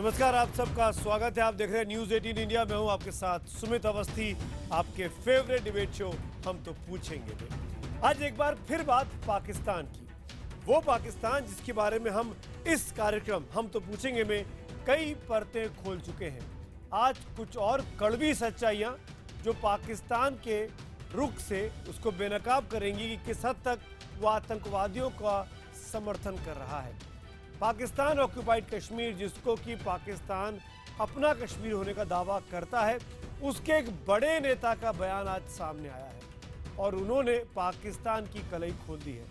नमस्कार, आप सबका स्वागत है। आप देख रहे हैं न्यूज 18 इंडिया। मैं हूं आपके साथ सुमित अवस्थी, आपके फेवरेट डिबेट शो हम तो पूछेंगे भी। आज एक बार फिर बात पाकिस्तान की, वो पाकिस्तान जिसके बारे में हम इस कार्यक्रम हम तो पूछेंगे में कई परतें खोल चुके हैं। आज कुछ और कड़वी सच्चाइयां जो पाकिस्तान के रुख से उसको बेनकाब करेंगी कि किस हद तक वो आतंकवादियों का समर्थन कर रहा है। पाकिस्तान ऑक्यूपाइड कश्मीर, जिसको कि पाकिस्तान अपना कश्मीर होने का दावा करता है, उसके एक बड़े नेता का बयान आज सामने आया है और उन्होंने पाकिस्तान की कलई खोल दी है।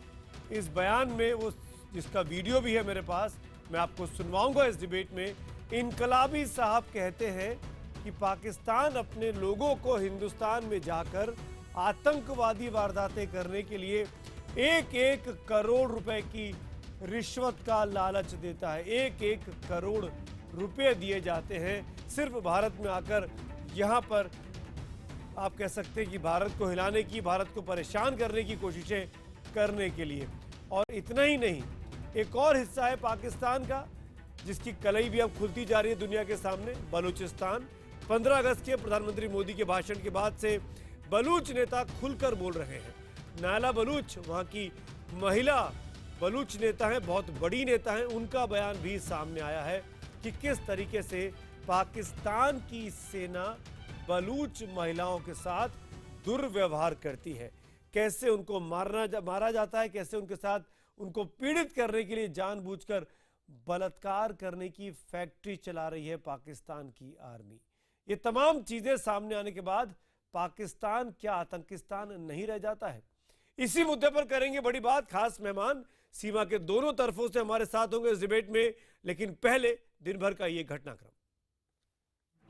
इस बयान में वो, जिसका वीडियो भी है मेरे पास, मैं आपको सुनवाऊंगा इस डिबेट में। इनकलाबी साहब कहते हैं कि पाकिस्तान अपने लोगों को हिंदुस्तान में जाकर आतंकवादी वारदातें करने के लिए 1-1 करोड़ रुपए की रिश्वत का लालच देता है। 1-1 करोड़ रुपए दिए जाते हैं सिर्फ भारत में आकर यहाँ पर, आप कह सकते हैं कि भारत को हिलाने की, भारत को परेशान करने की कोशिशें करने के लिए। और इतना ही नहीं, एक और हिस्सा है पाकिस्तान का जिसकी कलई भी अब खुलती जा रही है दुनिया के सामने, बलूचिस्तान। 15 अगस्त के प्रधानमंत्री मोदी के भाषण के बाद से बलूच नेता खुलकर बोल रहे हैं। नायला बलूच वहाँ की महिला बलूच नेता हैं, बहुत बड़ी नेता हैं, उनका बयान भी सामने आया है कि किस तरीके से पाकिस्तान की सेना बलूच महिलाओं के साथ दुर्व्यवहार करती है, कैसे उनको मारा जाता है, कैसे उनके साथ उनको पीड़ित करने के लिए जानबूझकर बलात्कार करने की फैक्ट्री चला रही है पाकिस्तान की आर्मी। ये तमाम चीजें सामने आने के बाद पाकिस्तान क्या आतंकिस्तान नहीं रह जाता है? इसी मुद्दे पर करेंगे बड़ी बात। खास मेहमान सीमा के दोनों तरफों से हमारे साथ होंगे इस डिबेट में, लेकिन पहले दिन भर का ये घटनाक्रम।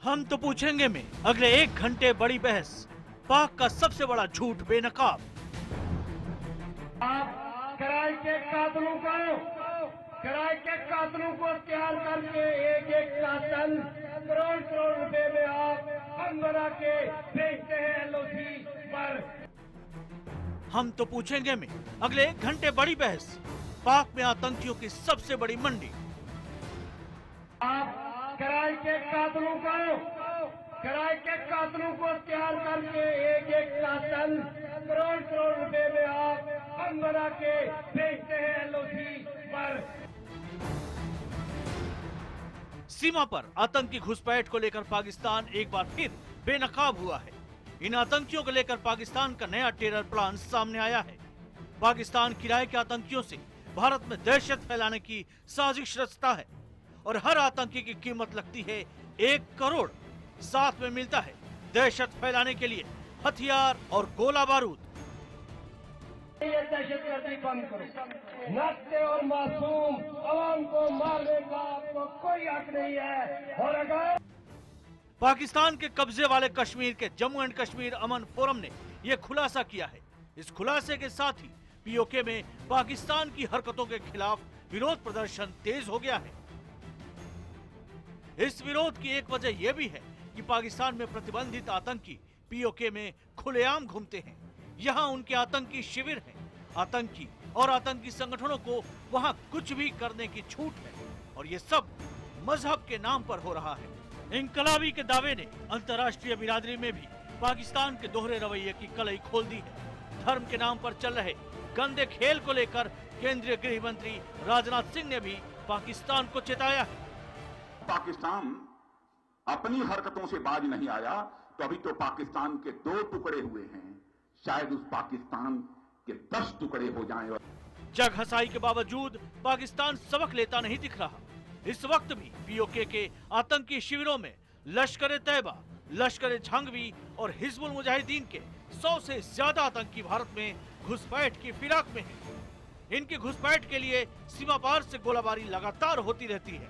हम तो पूछेंगे में अगले 1 घंटे बड़ी बहस, पाक का सबसे बड़ा झूठ बेनकाब। आप किराए के कातलों को तैयार करके एक कातल करोड़ रुपए में आप हम बना के बेचते हैं एलओसी पर। हम तो पूछेंगे में अगले 1 घंटे बड़ी बहस, पाक में आतंकियों की सबसे बड़ी मंडी। आप किराए के कातलों को तैयार करके एक कातल करोड़ रुपए में आप हम बना के बेचते हैं एलओसी पर। सीमा पर आतंकी घुसपैठ को लेकर पाकिस्तान एक बार फिर बेनकाब हुआ है। इन आतंकियों को लेकर पाकिस्तान का नया टेरर प्लान सामने आया है। पाकिस्तान किराए के आतंकियों से भारत में दहशत फैलाने की साजिश रचता है और हर आतंकी की कीमत लगती है 1 करोड़। साथ में मिलता है दहशत फैलाने के लिए हथियार और गोला बारूद। ये दहशतगर्दी बंद करो। नाते और मासूम आवाम को मारने का आपको कोई हक नहीं है। और अगर पाकिस्तान के कब्जे वाले कश्मीर के Jammu and Kashmir Aman forum ने यह खुलासा किया है। इस खुलासे के साथ ही पीओके में पाकिस्तान की हरकतों के खिलाफ विरोध प्रदर्शन तेज हो गया है। इस विरोध की एक वजह यह भी है कि पाकिस्तान में प्रतिबंधित आतंकी पीओके में खुलेआम घूमते हैं। यहाँ उनके आतंकी शिविर हैं। आतंकी और आतंकी संगठनों को वहाँ कुछ भी करने की छूट है और ये सब मजहब के नाम पर हो रहा है। इनकलाबी के दावे ने अंतर्राष्ट्रीय बिरादरी में भी पाकिस्तान के दोहरे रवैये की कलई खोल दी है। धर्म के नाम पर चल रहे गंदे खेल को लेकर केंद्रीय गृह मंत्री राजनाथ सिंह ने भी पाकिस्तान को चेताया है। पाकिस्तान अपनी हरकतों से बाज नहीं आया तो अभी तो पाकिस्तान के 2 टुकड़े हुए हैं, शायद उस पाकिस्तान के 10 टुकड़े हो जाएं। जग हंसाई के बावजूद पाकिस्तान सबक लेता नहीं दिख रहा। इस वक्त भी पीओके के आतंकी शिविरों में लश्कर तैयबा, लश्कर झंगवी और हिजबुल मुजाहिदीन के 100 से ज्यादा आतंकी भारत में घुसपैठ की फिराक में हैं। इनकी घुसपैठ के लिए सीमा पार से गोलाबारी लगातार होती रहती है।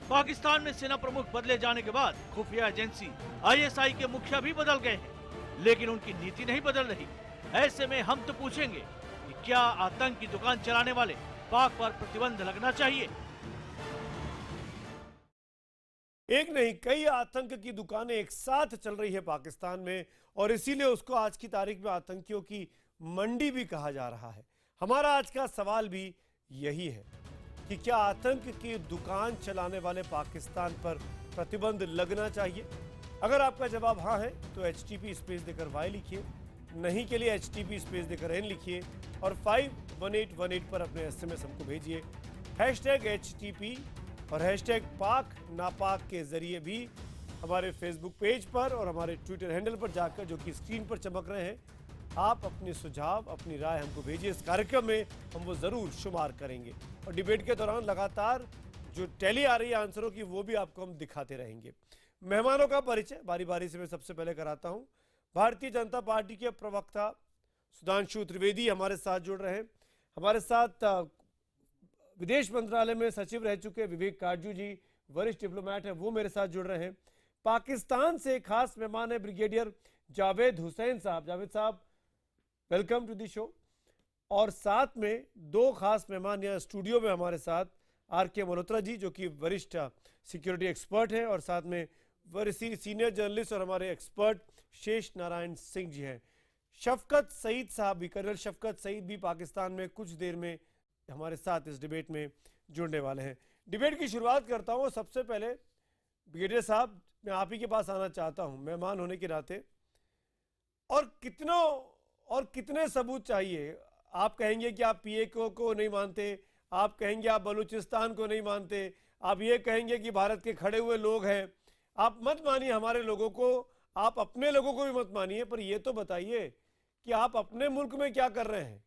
पाकिस्तान में सेना प्रमुख बदले जाने के बाद खुफिया एजेंसी आईएसआई के मुखिया भी बदल गए हैं, लेकिन उनकी नीति नहीं बदल रही। ऐसे में हम तो पूछेंगे कि क्या आतंक की दुकान चलाने वाले पाक पर प्रतिबंध लगना चाहिए? एक नहीं, कई आतंक की दुकानें एक साथ चल रही है पाकिस्तान में और इसीलिए उसको आज की तारीख में आतंकियों की मंडी भी कहा जा रहा है। हमारा आज का सवाल भी यही है कि क्या आतंक की दुकान चलाने वाले पाकिस्तान पर प्रतिबंध लगना चाहिए? अगर आपका जवाब हाँ है तो HTP स्पेस देकर वाई लिखिए, नहीं के लिए HTP स्पेस देकर एन लिखिए और 51818 पर अपने SMS हमको भेजिए। #HTP और #पाक नापाक के जरिए भी हमारे फेसबुक पेज पर और हमारे ट्विटर हैंडल पर जाकर, जो कि स्क्रीन पर चमक रहे हैं, आप अपने सुझाव, अपनी राय हमको भेजिए। इस कार्यक्रम में हम वो जरूर शुमार करेंगे और डिबेट के दौरान लगातार जो टैली आ रही है आंसरों की, वो भी आपको हम दिखाते रहेंगे। मेहमानों का परिचय बारी बारी से मैं सबसे पहले कराता हूं। भारतीय जनता पार्टी के प्रवक्ता सुधांशु त्रिवेदी हमारे साथ जुड़ रहे हैं। हमारे साथ विदेश मंत्रालय में सचिव रह चुके विवेक काटजू जी, वरिष्ठ डिप्लोमेट हैं, वो मेरे साथ जुड़ रहे हैं। पाकिस्तान से खास मेहमान है ब्रिगेडियर जावेद हुसैन साहब। जावेद साहब, वेलकम टू द शो। और साथ में दो खास मेहमान यहाँ स्टूडियो में हमारे साथ, RK मल्होत्रा जी जो कि वरिष्ठ सिक्योरिटी एक्सपर्ट हैं, और साथ में वरिष्ठ सीनियर जर्नलिस्ट और हमारे एक्सपर्ट शेष नारायण सिंह जी हैं। शफकत सईद साहब भी, कर्नल शफकत सईद भी पाकिस्तान में कुछ देर में हमारे साथ इस डिबेट में जुड़ने वाले हैं। डिबेट की शुरुआत करता हूँ। सबसे पहले ब्रिगेडियर साहब, मैं आप ही के पास आना चाहता हूँ मेहमान होने के नाते। और कितने सबूत चाहिए? आप कहेंगे कि आप PAK को नहीं मानते, आप कहेंगे आप बलूचिस्तान को नहीं मानते, आप ये कहेंगे कि भारत के खड़े हुए लोग हैं। आप मत मानिए हमारे लोगों को, आप अपने लोगों को भी मत मानिए, पर ये तो बताइए कि आप अपने मुल्क में क्या कर रहे हैं?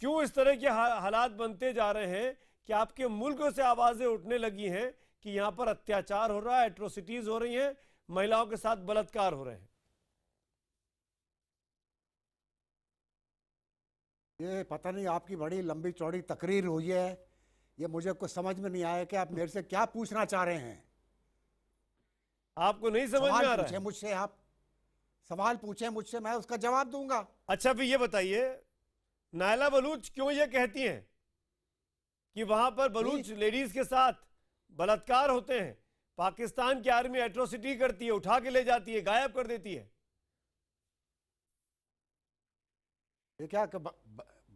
क्यों इस तरह के हालात बनते जा रहे हैं कि आपके मुल्क से आवाजें उठने लगी हैं कि यहां पर अत्याचार हो रहा है, एट्रोसिटीज हो रही हैं, महिलाओं के साथ बलात्कार हो रहे हैं? ये पता नहीं, आपकी बड़ी लंबी चौड़ी तकरीर हुई है, ये मुझे कुछ समझ में नहीं आया कि आप मेरे से क्या पूछना चाह रहे हैं। आपको नहीं समझ में आ रहा है? मुझसे आप सवाल पूछे मुझसे, मैं उसका जवाब दूंगा। अच्छा, फिर ये बताइए, नायला बलूच क्यों ये कहती हैं कि वहां पर बलूच लेडीज के साथ बलात्कार होते हैं? पाकिस्तान की आर्मी एट्रोसिटी करती है, उठा के ले जाती है, गायब कर देती है। ये क्या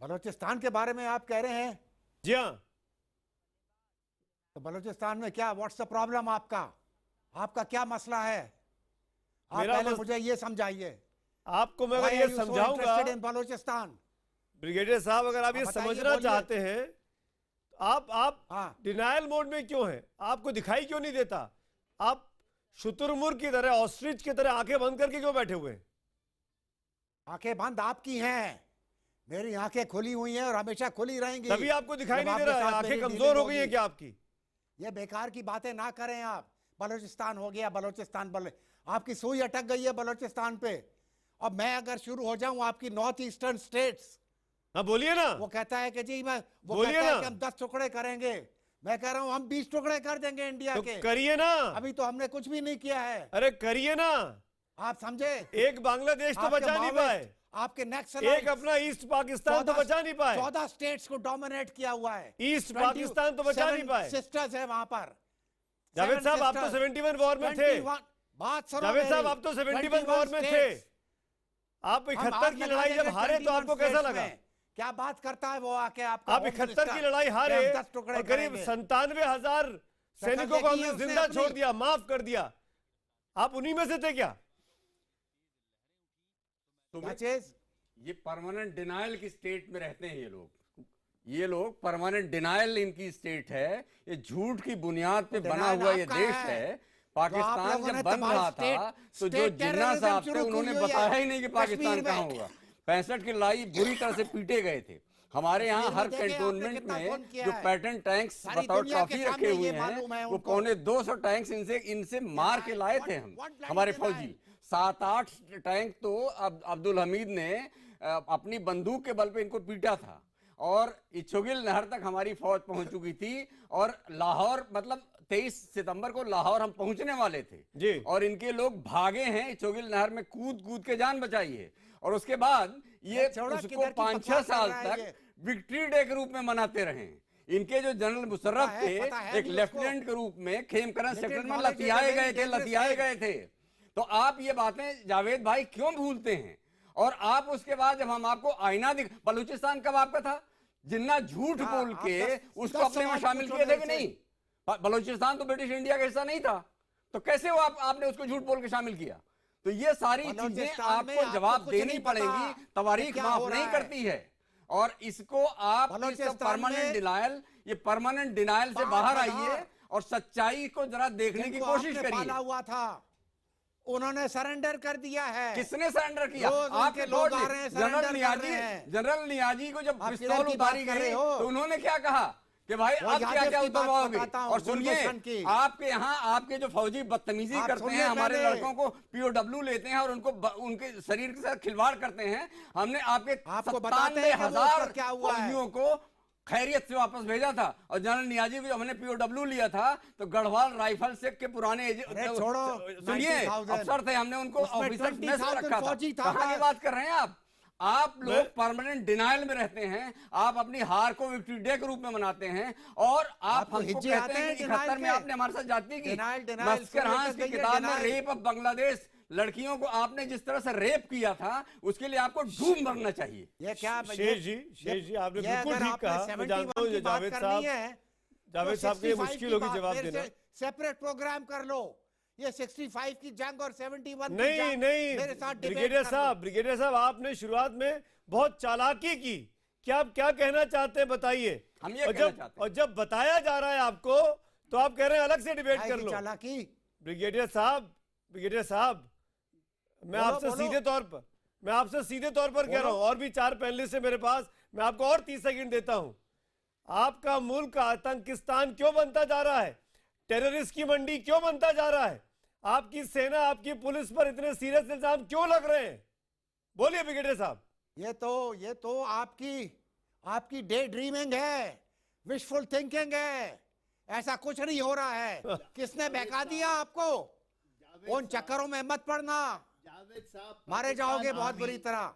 बलूचिस्तान के बारे में आप कह रहे हैं? जी हाँ। तो बलूचिस्तान में क्या, व्हाट्स द प्रॉब्लम आपका क्या मसला है? आप पहले मुझे ये समझाइए। आपको मैं अगर ये समझाऊंगा, बलूचिस्तान ब्रिगेडियर साहब, अगर आप ये समझना चाहते हैं तो आप डिनायल मोड में क्यों हैं? आपको दिखाई क्यों नहीं देता? आप शुतुरमुर्ग की तरह, ऑस्ट्रिच की तरह आंखें बंद करके क्यों बैठे हुए हैं? आंखें बंद आपकी हैं, मेरी आंखें खुली हुई हैं और हमेशा खुली रहेंगी। तभी आपको दिखाई नहीं दे रहा है? आंखें कमजोर हो गई हैं क्या आपकी? ये बेकार की बातें ना करें आप। बलूचिस्तान हो गया, बलूचिस्तान आपकी सुई अटक गई है बलूचिस्तान पे। अब मैं अगर शुरू हो जाऊं आपकी नॉर्थ ईस्टर्न स्टेट्स, हाँ बोलिए ना। वो कहता है कि जी मैं, वो बोलिए कहता ना है कि हम 10 टुकड़े करेंगे, मैं कह रहा हूं हम 20 टुकड़े कर देंगे इंडिया तो के। करिए ना। अभी तो हमने कुछ भी नहीं किया है। अरे करिए ना। आप समझे, एक बांग्लादेश तो बचा नहीं पाए, आपके नेक्स्ट एक अपना ईस्ट पाकिस्तान तो बचा नहीं पाए, 14 स्टेट्स को डोमिनेट किया हुआ है। ईस्ट पाकिस्तान तो बचा नहीं पाए। सिस्टर्स है वहां पर। जावेद साहब, आप तो 71 वॉर में थे। बात सुनो, जावेद साहब, आप तो 71 वॉर में थे। आप 71 की लड़ाई जब हारे तो आपको कैसा लगा? क्या बात करता है वो आके आपका? आप 71 की लड़ाई हारे और करीब 97,000 सैनिकों को हमने जिंदा छोड़ दिया, माफ कर दिया। आप उन्हीं में से थे क्या? ये परमानेंट डिनायल की स्टेट में रहते हैं ये लोग परमानेंट डिनायल इनकी स्टेट है। ये झूठ की बुनियाद पे बना हुआ ये देश है। पाकिस्तान जब बन रहा था तो जो जिन्ना साहब थे उन्होंने बताया ही नहीं कि पाकिस्तान कहाँ होगा। 65 की लड़ाई बुरी तरह से पीटे गए थे। हमारे यहाँ हर कैंटोनमेंट में जो पैटर्न टैंक्स विदाउट कॉफी रखे हुए हैं, वो 250 टैंक्स इनसे मार के लाए थे हमारे फौजी। 7-8 टैंक तो अब्दुल हमीद ने अपनी बंदूक के बल पे इनको पीटा था। और इच्छोगिल नहर तक हमारी फौज पहुंच चुकी थी और लाहौर, मतलब 23 सितंबर को लाहौर हम पहुंचने वाले थे जी। और इनके लोग भागे हैं, इच्छोगिल नहर में कूद कूद के जान बचाई है। और उसके बाद ये उसको 5-6 साल तक विक्ट्री डे के रूप में मनाते रहे। इनके जो जनरल मुशर्रफ थे एक लेफ्टिनेंट के रूप में खेमकरन सेक्टर में लतियाए गए थे। तो आप ये बातें जावेद भाई क्यों भूलते हैं? और आप उसके बाद जब हम आपको आईना बलूचिस्तान कब आपका था? जिन्ना झूठ हाँ, बोल आप के उसको 10 अपने में सवाल शामिल पूछो किए थे मेरे कि से। नहीं? बलूचिस्तान तो ब्रिटिश इंडिया का हिस्सा नहीं था, तो कैसे वो आपने उसको झूठ बोल के शामिल किया? तो ये सारी चीजें बलूचिस्तान में आपको आपको जवाब कुछ देनी नहीं पता पड़ेगी, कि तवारीख क्या माफ हो रहा नहीं है। करती है। और इसको आप बलूचिस्तान परमानेंट में डिनायल, ये परमानेंट डिनायल से 5,000 बाहर आइए और सच्चाई को जरा देखने की जिनको कोशिश आपने पाला करिए। हुआ था उन्होंने सरेंडर कर दिया है। किसने सरेंडर किया? रोज आपके उनके लोग आ रहे हैं, जनरल surrender कर नियाजी, रहे हैं। जनरल नियाजी को जब आप पिस्तौल किधर की बात उतारी कर गई रहे हो? तो उन्होंने क्या कहा कि भाई वो अब क्या यादव क्या की उत्तर बात होगी? बताता हूं, और सुनिए, गुलभूषण की। आपके यहाँ आपके जो फौजी बदतमीजी आप करते सुनिए हैं, हमारे पहले। लड़कों को पीओडब्ल्यू लेते हैं और उनको उनके शरीर के साथ खिलवाड़ करते हैं। हमने आपके आपको बताते हैं कि वो 97,000 उसका क्या हुआ है। फौजियों को खैरियत से वापस भेजा था। और जनरल नियाजी को जब हमने पीओडब्ल्यू लिया था तो गढ़वाल राइफल से के पुराने अरे छोड़ो, सुनिए, 90,000 अफसर थे, हमने उनको उसमें ऑफिसर में से 20,000 रखा था। फौजी था कहाँ की बस। बात कर रहे हैं आप लोग परमानेंट डिनायल में रहते हैं। आप अपनी हार को विक्ट्री डे के रूप में मनाते हैं और आप आपको हमको हिज्जे कहते आते हैं हैं कि denial 71 में के? आपने हमारे साथ जाति की। Denial, मस्कर हांस सुनिए की तो किताब में denial। रेप ऑफ बांग्लादेश, लड़कियों को आपने जिस तरह से रेप किया था उसके लिए आपको डूब मरना चाहिए। ये क्या शेष जी आपने ये बिल्कुल अगर ठीक आपने कहा। मैं 71 जानता हूं की बात जावेद करनी साहब, है, जावेद तो साहब के लिए 65 मुश्किल की होगी बात जवाब मेरे देना। से सेपरेट प्रोग्राम कर लो। ये 65 की जंग और 71 की नहीं जंग नहीं मेरे साथ डिबेट ब्रिगेडियर कर लो। साहब, ब्रिगेडियर साहब, आपने शुरुआत में बहुत चालाकी की। क्या आप क्या कहना चाहते हैं बताइए? हम ये और कहना जब चाहते हैं। और जब बताया जा रहा है आपको तो आप कह रहे हैं अलग से डिबेट काय कर की लो। चालाकी? ब्रिगेडियर साहब मैं बोलो, आपसे बोलो। सीधे तौर पर कह रहा हूं। और भी 4 पैनलिस्ट है मेरे पास, मैं आपको और 30 सेकंड देता हूं। आपका मुल्क आतंकिस्तान क्यों बनता जा रहा है? टेररिस्ट की मंडी क्यों बनता जा रहा है? आपकी सेना, आपकी पुलिस पर इतने सीरियस इल्जाम क्यों लग रहे हैं? बोलिए ब्रिगेडियर साहब। ये तो आपकी डे ड्रीमिंग है, विशफुल थिंकिंग है। ऐसा कुछ नहीं हो रहा है। किसने बहका दिया आपको? उन चक्करों में मत पड़ना, जावेद साहब मारे जाओगे बहुत बुरी तरह।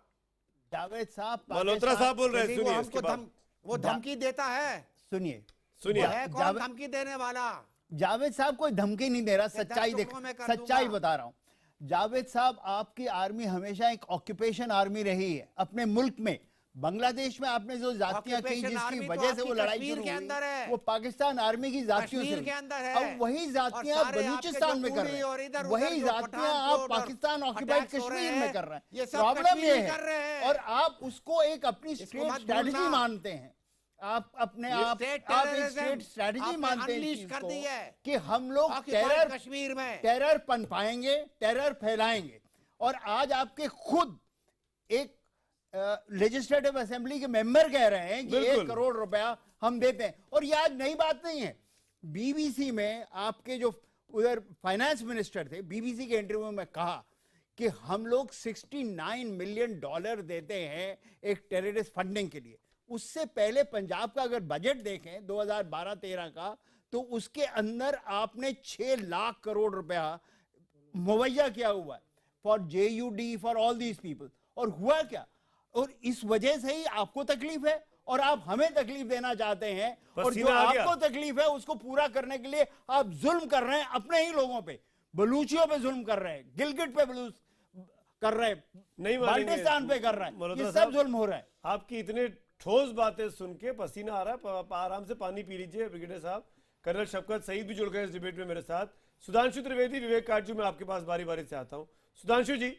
जावेद साहब मल्होत्रा साहब बोल रहे हैं, क्योंकि वो सुनिए हमको इसके बाद। वो धमकी देता है। सुनिए, सुनिए वो है कौन जावेद- धमकी देने वाला? जावेद साहब कोई धमकी नहीं दे रहा, ये 10 सच्चाई देख, टुकड़ों में कर सच्चाई दूंगा। बता रहा हूं। जावेद साहब, आपकी आर्मी हमेशा एक ऑक्यूपेशन आर्मी रही है अपने मुल्क में। बांग्लादेश में आपने जो जातियां की Occupation जिसकी army तो वजह से वो आपकी लड़ाई कश्मीर शुरू के हुई, अंदर है। वो पाकिस्तान आर्मी की जातियों से कश्मीर हुई। के अंदर है। अब वही और जातियां सारे आपके बलूचिस्तान जो में कर उरी रहे और हैं, इधर-उधर वही जो जातियां आप पठानकोट और पाकिस्तान ऑक्यूपाइड attacks हो कश्मीर रहे में हैं, कर रहे हैं। ये सब प्रॉब्लम कश्मीर ये ही कर रहे है हैं। और आप उसको एक अपनी इसको स्टेट मत स्ट्रैटेजी भूलना। मानते हैं। आप अपने ये आप state आप एक terrorism स्टेट स्ट्रैटेजी आपने मानते हैं इस unleash चीज कर को दी है। कि हम लोग Occupied कश्मीर में टेरर पनपाएंगे, टेरर फैलाएंगे। और आज आपके खुद एक लेजिस्लेटिव असेंबली के मेंबर कह रहे हैं कि बिल्कुल। 1 करोड़ रुपया हम देते हैं। और ये आज नई बात नहीं है। बीबीसी में आपके जो उधर फाइनेंस मिनिस्टर थे, बीबीसी के इंटरव्यू में कहा कि हम लोग $69 मिलियन देते हैं एक टेररिस्ट फंडिंग के लिए। उससे पहले पंजाब का अगर बजट देखें 2012-13 का, तो उसके अंदर आपने 6 लाख करोड़ रुपया मुहैया किया हुआ है for JUD, for all these people. और हुआ क्या? और इस वजह से ही आपको तकलीफ है और आप हमें तकलीफ देना चाहते हैं। और जो पसीना आ गया। आपको तकलीफ है उसको पूरा करने के लिए आप जुल्म कर रहे हैं अपने ही लोगों पे। बलूचियों पे जुल्म कर रहे हैं, गिलगिट पे बलूच कर रहे हैं, नहीं मानेंगे। बाल्टिस्तान पे कर रहे हैं। मल्होत्रा ये साहब, सब जुल्म हो रहा है। आपकी इतने ठोस बातें सुन के पसीना आ रहा है। आराम से पानी पी लीजिए ब्रिगेडियर साहब। कर्नल शफकत सईद भी जुड़ गए इस डिबेट में मेरे साथ। सुधांशु त्रिवेदी, विवेक काटजू, मैं आपके पास बारी बारी से आता हूं। सुधांशु जी,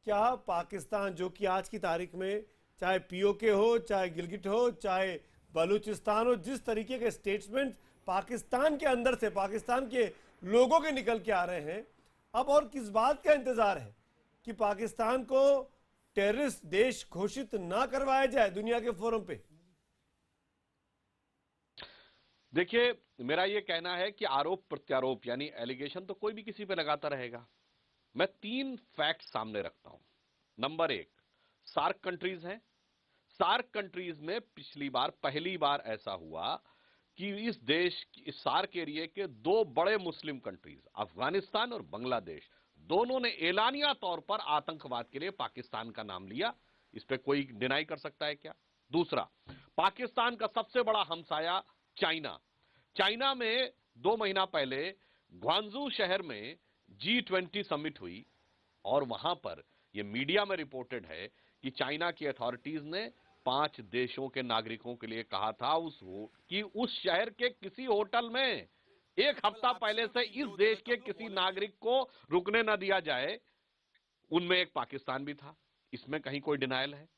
क्या पाकिस्तान जो कि आज की तारीख में चाहे पीओके हो, चाहे गिलगिट हो, चाहे बलूचिस्तान हो, जिस तरीके के स्टेटमेंट पाकिस्तान के अंदर से, पाकिस्तान के लोगों के निकल के आ रहे हैं, अब और किस बात का इंतजार है कि पाकिस्तान को टेररिस्ट देश घोषित ना करवाया जाए दुनिया के फोरम पे? देखिए, मेरा यह कहना है कि आरोप प्रत्यारोप यानी एलिगेशन तो कोई भी किसी पे लगाता रहेगा। मैं 3 फैक्ट सामने रखता हूं। नंबर 1, सार्क कंट्रीज हैं। सार्क कंट्रीज में पिछली बार पहली बार ऐसा हुआ कि इस सार्क एरिया के 2 बड़े मुस्लिम कंट्रीज अफगानिस्तान और बांग्लादेश, दोनों ने एलानिया तौर पर आतंकवाद के लिए पाकिस्तान का नाम लिया। इस पे कोई डिनाई कर सकता है क्या? दूसरा, पाकिस्तान का सबसे बड़ा हमसाया चाइना में 2 महीना पहले ग्वांजू शहर में G20 समिट हुई और वहां पर यह मीडिया में रिपोर्टेड है कि चाइना की अथॉरिटीज ने 5 देशों के नागरिकों के लिए कहा था कि उस शहर के किसी होटल में एक हफ्ता पहले से इस देश के किसी नागरिक को रुकने न दिया जाए, उनमें एक पाकिस्तान भी था। इसमें कहीं कोई डिनायल है?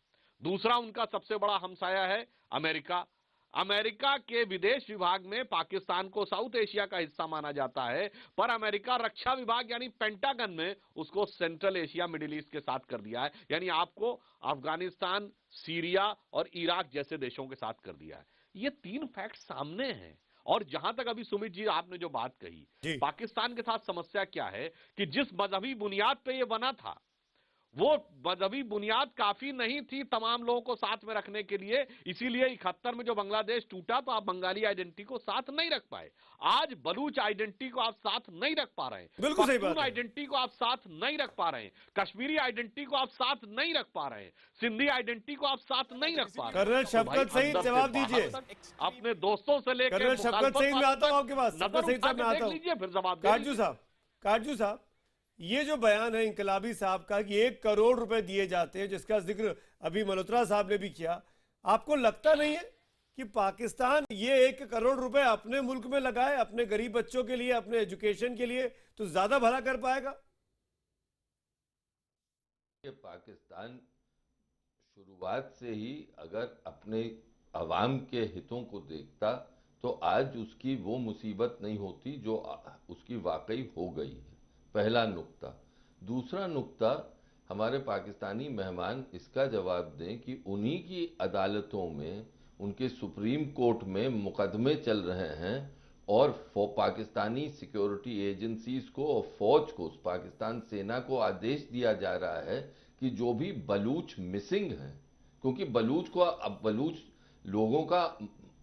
दूसरा, उनका सबसे बड़ा हमसाया है अमेरिका। अमेरिका के विदेश विभाग में पाकिस्तान को साउथ एशिया का हिस्सा माना जाता है, पर अमेरिका रक्षा विभाग यानी पेंटागन में उसको सेंट्रल एशिया, मिडिल ईस्ट के साथ कर दिया है। यानी आपको अफगानिस्तान, सीरिया और इराक जैसे देशों के साथ कर दिया है। ये 3 फैक्ट सामने हैं। और जहां तक अभी सुमित जी आपने जो बात कही, पाकिस्तान के साथ समस्या क्या है कि जिस मजहबी बुनियाद पे ये बना था, वो मजहबी बुनियाद काफी नहीं थी तमाम लोगों को साथ में रखने के लिए। इसीलिए 71 में जो बांग्लादेश टूटा तो आप बंगाली आइडेंटिटी को साथ नहीं रख पाए। आज बलूच आइडेंटिटी को आप साथ नहीं रख पा रहे हैं, बिल्कुल सही बात है। आइडेंटिटी को आप साथ नहीं रख पा रहे हैं, कश्मीरी आइडेंटिटी को आप साथ नहीं रख पा रहे हैं, सिंधी आइडेंटिटी को आप साथ नहीं रख पा रहे हैं। कर्नल शफकत सईद, जवाब दीजिए। अपने दोस्तों से लेकर कर्नल शफकत सईद, मैं आता हूं आपके पास। शफकत सईद साहब, मैं आता हूं। लीजिए फिर जवाब। काटजू साहब, ये जो बयान है इनकलाबी साहब का कि 1 करोड़ रुपए दिए जाते हैं, जिसका जिक्र अभी मल्होत्रा साहब ने भी किया, आपको लगता नहीं है कि पाकिस्तान ये 1 करोड़ रुपए अपने मुल्क में लगाए, अपने गरीब बच्चों के लिए, अपने एजुकेशन के लिए, तो ज्यादा भला कर पाएगा? ये पाकिस्तान शुरुआत से ही अगर अपने अवाम के हितों को देखता तो आज उसकी वो मुसीबत नहीं होती जो उसकी वाकई हो गई है। पहला नुक्ता। दूसरा नुक्ता, हमारे पाकिस्तानी मेहमान इसका जवाब दें कि उन्हीं की अदालतों में, उनके सुप्रीम कोर्ट में मुकदमे चल रहे हैं और पाकिस्तानी सिक्योरिटी एजेंसीज को और फौज को, पाकिस्तान सेना को आदेश दिया जा रहा है कि जो भी बलूच मिसिंग हैं, क्योंकि बलूच लोगों का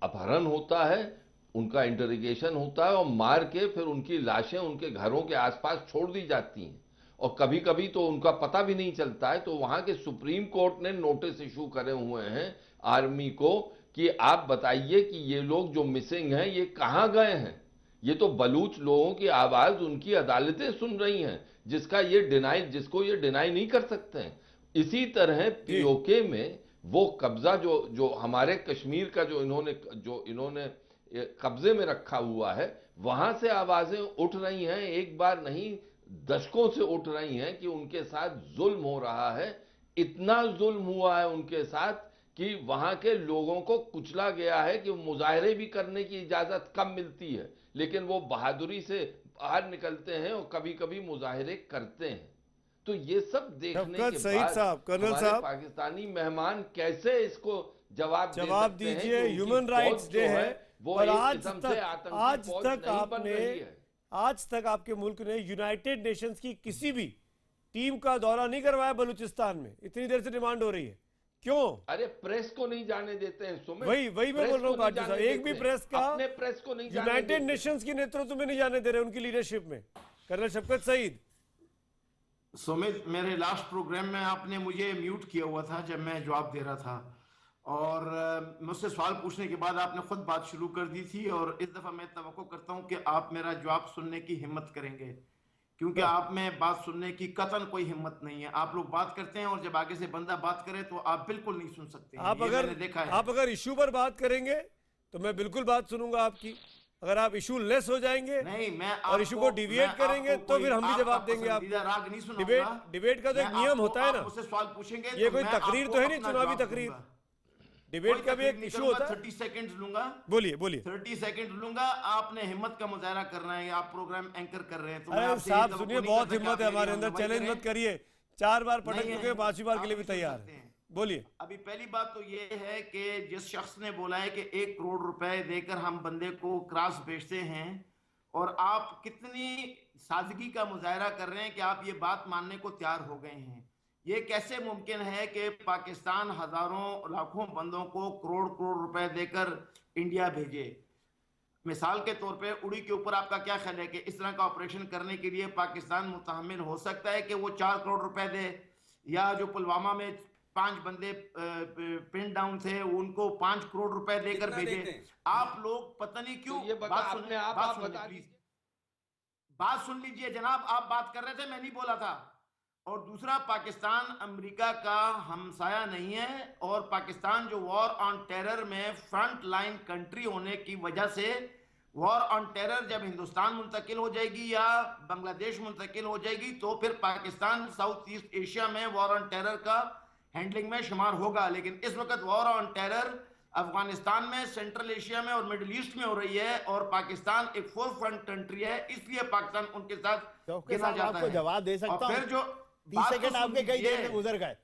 अपहरण होता है, उनका इंटरोगेशन होता है और मार के फिर उनकी लाशें उनके घरों के आसपास छोड़ दी जाती हैं और कभी कभी तो उनका पता भी नहीं चलता है। तो वहां के सुप्रीम कोर्ट ने नोटिस इशू करे हुए हैं आर्मी को कि आप बताइए कि ये लोग जो मिसिंग हैं ये कहां गए हैं। ये तो बलूच लोगों की आवाज उनकी अदालतें सुन रही हैं, जिसको ये डिनाई नहीं कर सकते हैं। इसी तरह पीओके में वो कब्जा जो हमारे कश्मीर का जो इन्होंने कब्जे में रखा हुआ है, वहां से आवाजें उठ रही हैं, एक बार नहीं दशकों से उठ रही हैं कि उनके साथ जुल्म हो रहा है। इतना जुल्म हुआ है उनके साथ कि वहां के लोगों को कुचला गया है कि मुजाहरे भी करने की इजाजत कम मिलती है, लेकिन वो बहादुरी से बाहर निकलते हैं और कभी कभी मुजाहरे करते हैं। तो ये सब देखने के बाद कर्नल हमारे साहब, पाकिस्तानी मेहमान कैसे इसको जवाब दीजिए। ह्यूमन राइट्स डे है और आज तक आपके मुल्क ने यूनाइटेड नेशंस की किसी भी टीम का दौरा नहीं करवाया बलूचिस्तान में। इतनी देर से डिमांड हो रही है, क्यों? अरे प्रेस को नहीं जाने देते हैं सुमित। वही मैं बोल रहा हूँ काटजू साहब, एक भी प्रेस को नहीं यूनाइटेड नेशंस की नेतृत्व में नहीं जाने दे रहे, उनकी लीडरशिप में। कर्नल शफकत सईद। सुमित, मेरे लास्ट प्रोग्राम में आपने मुझे म्यूट किया हुआ था जब मैं जवाब दे रहा था और मुझसे सवाल पूछने के बाद आपने खुद बात शुरू कर दी थी और इस दफा मैं तवक्को करता हूं कि आप मेरा जवाब सुनने की हिम्मत करेंगे, क्योंकि आप में बात सुनने की कतन कोई हिम्मत नहीं है। आप लोग बात करते हैं और जब आगे से बंदा बात करे तो आप बिल्कुल नहीं सुन सकते। आप अगर इशू पर बात करेंगे तो मैं बिल्कुल बात सुनूंगा आपकी। अगर आप इशू लेस हो जाएंगे नहीं, मैं और इशू को डिविएट करेंगे तो फिर हम भी जवाब देंगे। आप डिबेट का तो एक नियम होता है ना, सवाल पूछेंगे। ये कोई तकरीर तो है नहीं, चुनावी तकरीर। डिबेट का भी एक इशू होता है। 30 सेकंड लूंगा। बोलिए 30 सेकंड लूंगा। आपने हिम्मत का मुजाहरा करना है, आप प्रोग्राम एंकर कर रहे हैं तो अरे साहब सुनिए, बहुत हिम्मत है हमारे अंदर, चैलेंज मत करिए। 4 बार पटक चुके, 5वीं बार के लिए भी तैयार है। बोलिए। अभी पहली बात तो ये है कि जिस शख्स ने बोला है कि 1 करोड़ रुपए देकर हम बंदे को क्रॉस भेजते हैं, और आप कितनी सादगी का मुजाहरा कर रहे हैं कि आप ये बात मानने को तैयार हो गए हैं। ये कैसे मुमकिन है कि पाकिस्तान हजारों लाखों बंदों को करोड़ रुपए देकर इंडिया भेजे? मिसाल के तौर पे उड़ी के ऊपर आपका क्या ख्याल है कि इस तरह का ऑपरेशन करने के लिए पाकिस्तान मुतहम्मिल हो सकता है कि वो 4 करोड़ रुपए दे, या जो पुलवामा में 5 बंदे पिन डाउन थे उनको 5 करोड़ रुपए देकर भेजे? आप लोग पता नहीं क्यों बात सुन लीजिए जनाब, आप बात कर रहे थे, मैं नहीं बोला था। और दूसरा, पाकिस्तान अमेरिका का हमसाया नहीं है, और पाकिस्तान जो वॉर ऑन टेरर में फ्रंट लाइन कंट्री होने की वजह से, वॉर ऑन टेरर जब हिंदुस्तान मुंतकिल हो जाएगी या बांग्लादेश मुंतकिल हो जाएगी तो फिर पाकिस्तान साउथ ईस्ट एशिया में वॉर ऑन टेरर का हैंडलिंग में शुमार होगा। लेकिन इस वक्त वॉर ऑन टेरर अफगानिस्तान में, सेंट्रल एशिया में और मिडिल ईस्ट में हो रही है, और पाकिस्तान एक फोर फ्रंट कंट्री है, इसलिए पाकिस्तान उनके साथ गिना जाता आपको है। जवाब दे सकता और हूं? फिर जो 30 सेकंड आपके कई देर गुजर गए।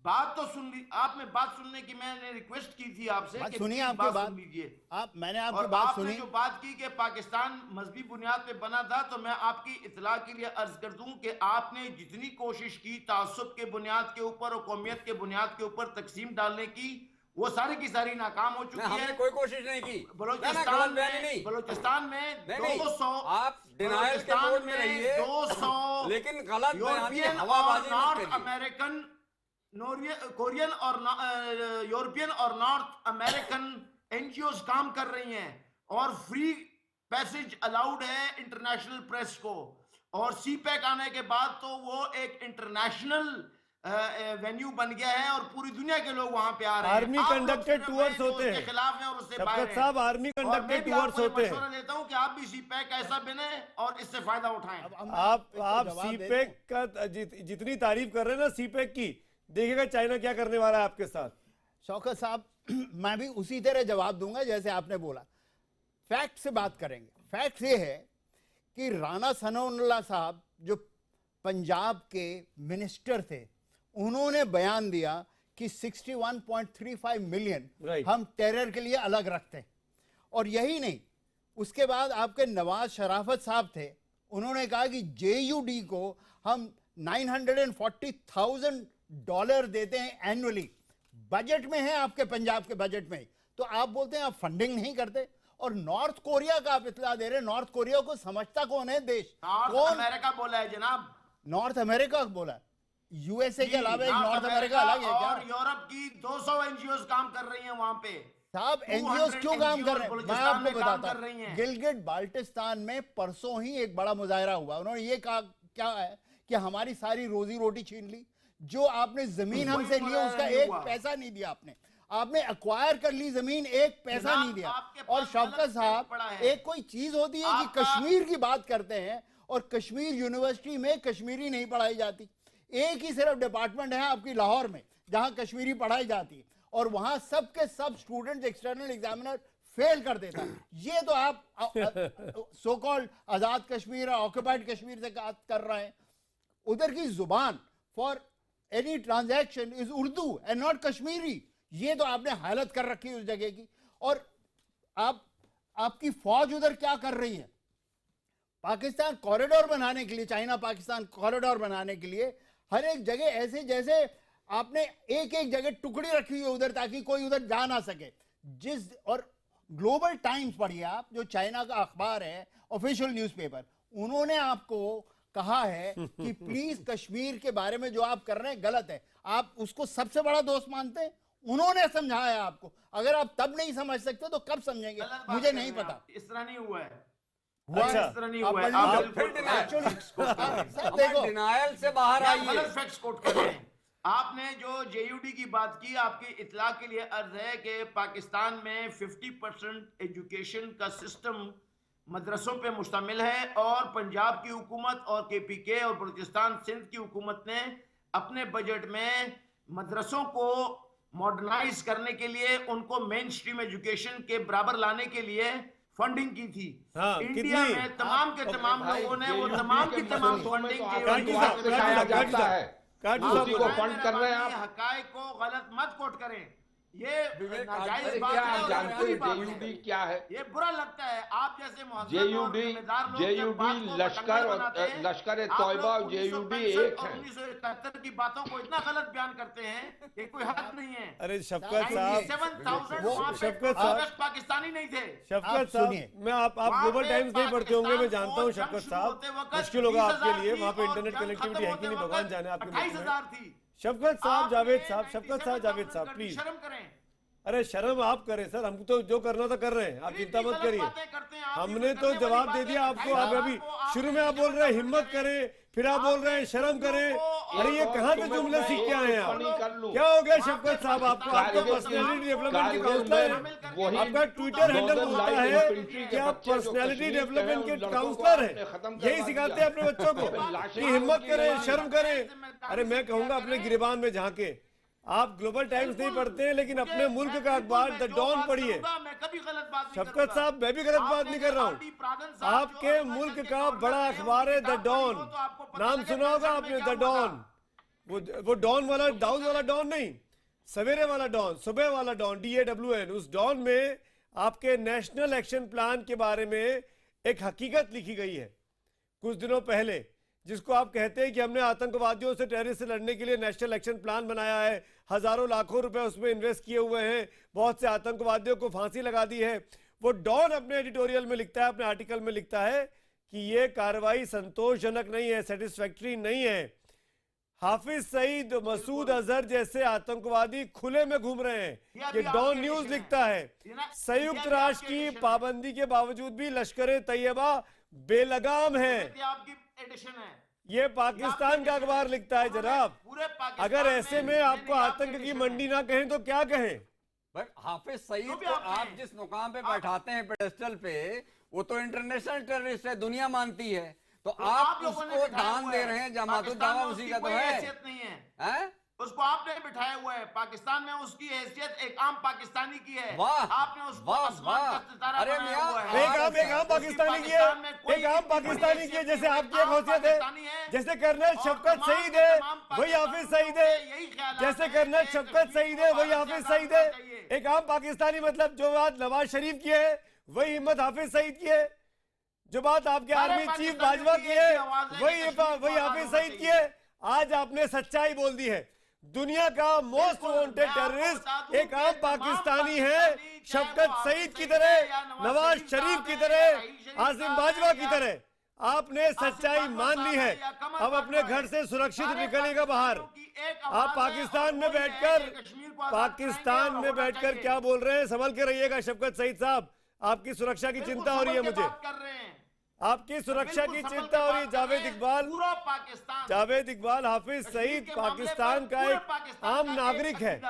बात तो सुन ली आपने, बात सुनने की मैंने रिक्वेस्ट की थी आपसे कि सुनिए, प्लीज आपकी बात सुन लीजिए। मैंने आपकी और बात आपने सुनी। जो बात की कि पाकिस्तान मजहबी बुनियाद पे बना था, तो मैं आपकी इतला के लिए अर्ज कर दूं कि आपने जितनी कोशिश की तासुब के बुनियाद के ऊपर और कौमियत के बुनियाद के ऊपर तकसीम डालने की, वो सारी की सारी नाकाम हो चुकी है। हमने कोई कोशिश नहीं की। बलोचिस्तान में 200, आप डिनायल के मोड में रहिए, 200 लेकिन गलत बयानी, यूरोपियन हवाबाजी और मत नॉर्थ करिए। अमेरिकन, कोरियन और यूरोपियन और नॉर्थ अमेरिकन एनजीओज काम कर रही हैं, और फ्री पैसेज अलाउड है इंटरनेशनल प्रेस को, और सीपैक आने के बाद तो वो एक इंटरनेशनल वेन्यू बन गया है और पूरी दुनिया के लोग वहां पे आ रहे हैं। आर्मी कंडक्टेड टूर्स होते हैं खिलाफ है और उससे बाहर शफकत साहब, आर्मी कंडक्टेड टूर्स होते हैं। मशवरा देता हूं कि आप भी सीपैक ऐसा बने और इससे फायदा उठाएं। आप सीपैक का जितनी तारीफ कर रहे हैं ना सीपैक की, देखिएगा चाइना क्या करने वाला है आपके साथ। शौकत साहब, मैं भी उसी तरह जवाब दूंगा जैसे आपने बोला। फैक्ट से बात करेंगे। फैक्ट ये है कि राणा सनाउल्लाह साहब जो पंजाब के मिनिस्टर थे, उन्होंने बयान दिया कि 61.35 मिलियन हम टेरर के लिए अलग रखते हैं। और यही नहीं, उसके बाद आपके नवाज शराफत साहब थे, उन्होंने कहा कि जेयूडी को हम $940,000 देते हैं एनुअली। बजट में है, आपके पंजाब के बजट में। तो आप बोलते हैं आप फंडिंग नहीं करते। और नॉर्थ कोरिया का आप इत्तला दे रहे हैं। नॉर्थ कोरिया को समझता कौन है देश? नॉर्थ अमेरिका बोला है जनाब। नॉर्थ अमेरिका बोला है। यूएसए के अलावा एक नॉर्थ अमेरिका अलग है क्या? और यूरोप की 200 एनजीओज काम कर रही हैं वहां पे। साहब एनजीओ क्यों काम कर रहे हैं? मैं आपको बताता हूं। गिलगिट बाल्टिस्तान में परसों ही एक बड़ा मुजाहरा हुआ। उन्होंने ये कहा क्या है कि हमारी सारी रोजी रोटी छीन ली। जो आपने जमीन हमसे ली है उसका एक पैसा नहीं दिया। आपने एक्वायर कर ली जमीन, एक पैसा नहीं दिया। और शौकत साहब, एक कोई चीज होती है कि कश्मीर की बात करते हैं और कश्मीर यूनिवर्सिटी में कश्मीरी नहीं पढ़ाई जाती। एक ही सिर्फ डिपार्टमेंट है आपकी लाहौर में जहां कश्मीरी पढ़ाई जाती है, और वहां सब के सब स्टूडेंट्स एक्सटर्नल एग्जामिनर फेल कर देता है। ये तो आप सो कॉल्ड आजाद कश्मीर और ऑक्यूपाइड कश्मीर से बात कर रहे हैं। उधर की जुबान for any transaction is Urdu and not Kashmiri. ये तो आपने हालत कर रखी उस जगह की। और आपकी फौज उधर क्या कर रही है? पाकिस्तान कॉरिडोर बनाने के लिए, चाइना पाकिस्तान कॉरिडोर बनाने के लिए हर एक जगह ऐसे जैसे आपने एक एक जगह टुकड़ी रखी हुई है उधर, ताकि कोई उधर जा ना सके। और ग्लोबल टाइम्स पढ़िए आप, जो चाइना का अखबार है, ऑफिशियल न्यूज़पेपर, उन्होंने आपको कहा है कि प्लीज कश्मीर के बारे में जो आप कर रहे हैं गलत है। आप उसको सबसे बड़ा दोस्त मानते हैं। उन्होंने समझाया आपको। अगर आप तब नहीं समझ सकते तो कब समझेंगे? मुझे नहीं पता। इस तरह नहीं हुआ है। अच्छा, इस तरह नहीं हुआ है। आप देखो, डिनायल से बाहर आइए। गलत फैक्ट्स कोट कर रहे हैं। आपने जो जेयूडी की बात की, आपकी इत्तला के लिए अर्ज है कि पाकिस्तान में 50% एजुकेशन का सिस्टम मदरसों पे मुश्तमिल है, और पंजाब की हुकूमत और KPK और बलूचिस्तान सिंध की हुकूमत ने अपने बजट में मदरसों को मॉडर्नाइज करने के लिए, उनको मेन स्ट्रीम एजुकेशन के बराबर लाने के लिए फंडिंग की थी। इंडिया में तमाम के तमाम लोगों ने वो तमाम की तमाम फंडिंग फंड कर रहे हैं। आप हकायक को गलत मत कोट करें। ये नाजायज क्या आप जानते हैं जेयूडी क्या है? ये बुरा लगता है। आप जैसे जेयूडी लश्कर और लश्कर तौबा और जेयूडी एक है। 1971 की बातों को इतना गलत बयान करते हैं कि कोई हद नहीं है। अरे शफकत साहब, 7,000 पाकिस्तानी नहीं थे। शफकत साहब, मैं आप ग्लोबल टाइम्स नहीं पढ़ते होंगे, मैं जानता हूँ शफकत साहब, मुश्किल होगा आपके लिए। वहाँ पे इंटरनेट कनेक्टिविटी है कि नहीं भगवान जाने आपके। 28,000 थी। शफकत साहब, जावेद साहब, शफकत साहब, जावेद साहब, प्लीज शर्म करें। अरे शर्म आप करें सर, हम तो जो करना था कर रहे हैं, आप चिंता मत करिए। हमने तो जवाब दे दिया आपको। आप अभी शुरू में आप बोल रहे हैं हिम्मत करें, फिर आप बोल रहे हैं शर्म करें, अरे ये कहाँ से जुमले सीख के आए हैं आप? क्या हो गया शफकत साहब आपको? आपका पर्सनैलिटी डेवलपमेंट के काउंसलर है, आपका ट्विटर हैंडल होता है कि आप पर्सनैलिटी डेवलपमेंट के काउंसलर हैं। यही सिखाते हैं अपने बच्चों को कि हिम्मत करें, शर्म करें। अरे मैं कहूंगा अपने गिरबान में झांके। आप ग्लोबल टाइम्स नहीं पढ़ते हैं लेकिन अपने मुल्क का अखबार द डॉन पढ़िए। शफकत साहब मैं भी गलत बात नहीं कर रहा हूँ। आपके मुल्क का बड़ा अखबार है द डॉन, नाम सुना होगा आपने द डॉन। वो डॉन वाला, दाऊद वाला डॉन नहीं, सवेरे वाला डॉन, सुबह वाला डॉन, DAWN। उस डॉन में आपके नेशनल एक्शन प्लान के बारे में एक हकीकत लिखी गई है कुछ दिनों पहले, जिसको आप कहते हैं कि हमने आतंकवादियों से, टेररिस्ट से लड़ने के लिए नेशनल एक्शन प्लान बनाया है, हजारों लाखों रुपए उसमें इन्वेस्ट किए हुए हैं, बहुत से आतंकवादियों को फांसी लगा दी है। वो डॉन अपने एडिटोरियल में लिखता है, अपने आर्टिकल में लिखता है कि ये कार्रवाई संतोषजनक नहीं है, सेटिस्फैक्टरी नहीं है। हाफिज सईद, मसूद अजहर जैसे आतंकवादी खुले में घूम रहे हैं, ये डॉन न्यूज लिखता है। संयुक्त राष्ट्र की पाबंदी के बावजूद भी लश्कर तैयबा बेलगाम है, ये पाकिस्तान का अखबार लिखता है जनाब। अगर ऐसे में आपको आतंक की मंडी ना कहें तो क्या कहें? बट हाफिज सईद को आप जिस मुकाम पे बैठाते हैं पेडेस्टल पे, वो तो इंटरनेशनल टेररिस्ट है, दुनिया मानती है। तो आप उसको दान दे रहे हैं, जमातुल दावा उसी का तो है। उसको आपने बिठाया हुआ है। पाकिस्तान में उसकी हैसियत एक आम पाकिस्तानी की है। आपने उसको अरे एक आम पाकिस्तानी की है, एक आम पाकिस्तानी की है। जैसे आपकी एक हैसियत है, जैसे कर्नल शफकत सईद है वही हाफिज सईद है, जैसे कर्नल शफकत सईद है वही हाफिज सईद है। एक आम पाकिस्तानी मतलब जो बात नवाज शरीफ की है वही हिम्मत हाफिज सईद की है, जो बात आपके आर्मी चीफ बाजवा की है वही हाफिज सईद की है। आज आपने सच्चाई बोल दी है। दुनिया का मोस्ट वांटेड टेररिस्ट एक आम पाकिस्तानी है, शफकत सईद की तरह, नवाज शरीफ की तरह, आसिम बाजवा की तरह। आपने सच्चाई मान ली है, अब अपने घर से सुरक्षित निकलेगा बाहर। आप पाकिस्तान में बैठकर क्या बोल रहे हैं? संभल के रहिएगा शफकत सईद साहब, आपकी सुरक्षा की चिंता हो रही है मुझे, आपकी सुरक्षा की चिंता हो रही है। जावेद इकबाल हाफिज सईद पाकिस्तान का एक आम नागरिक है,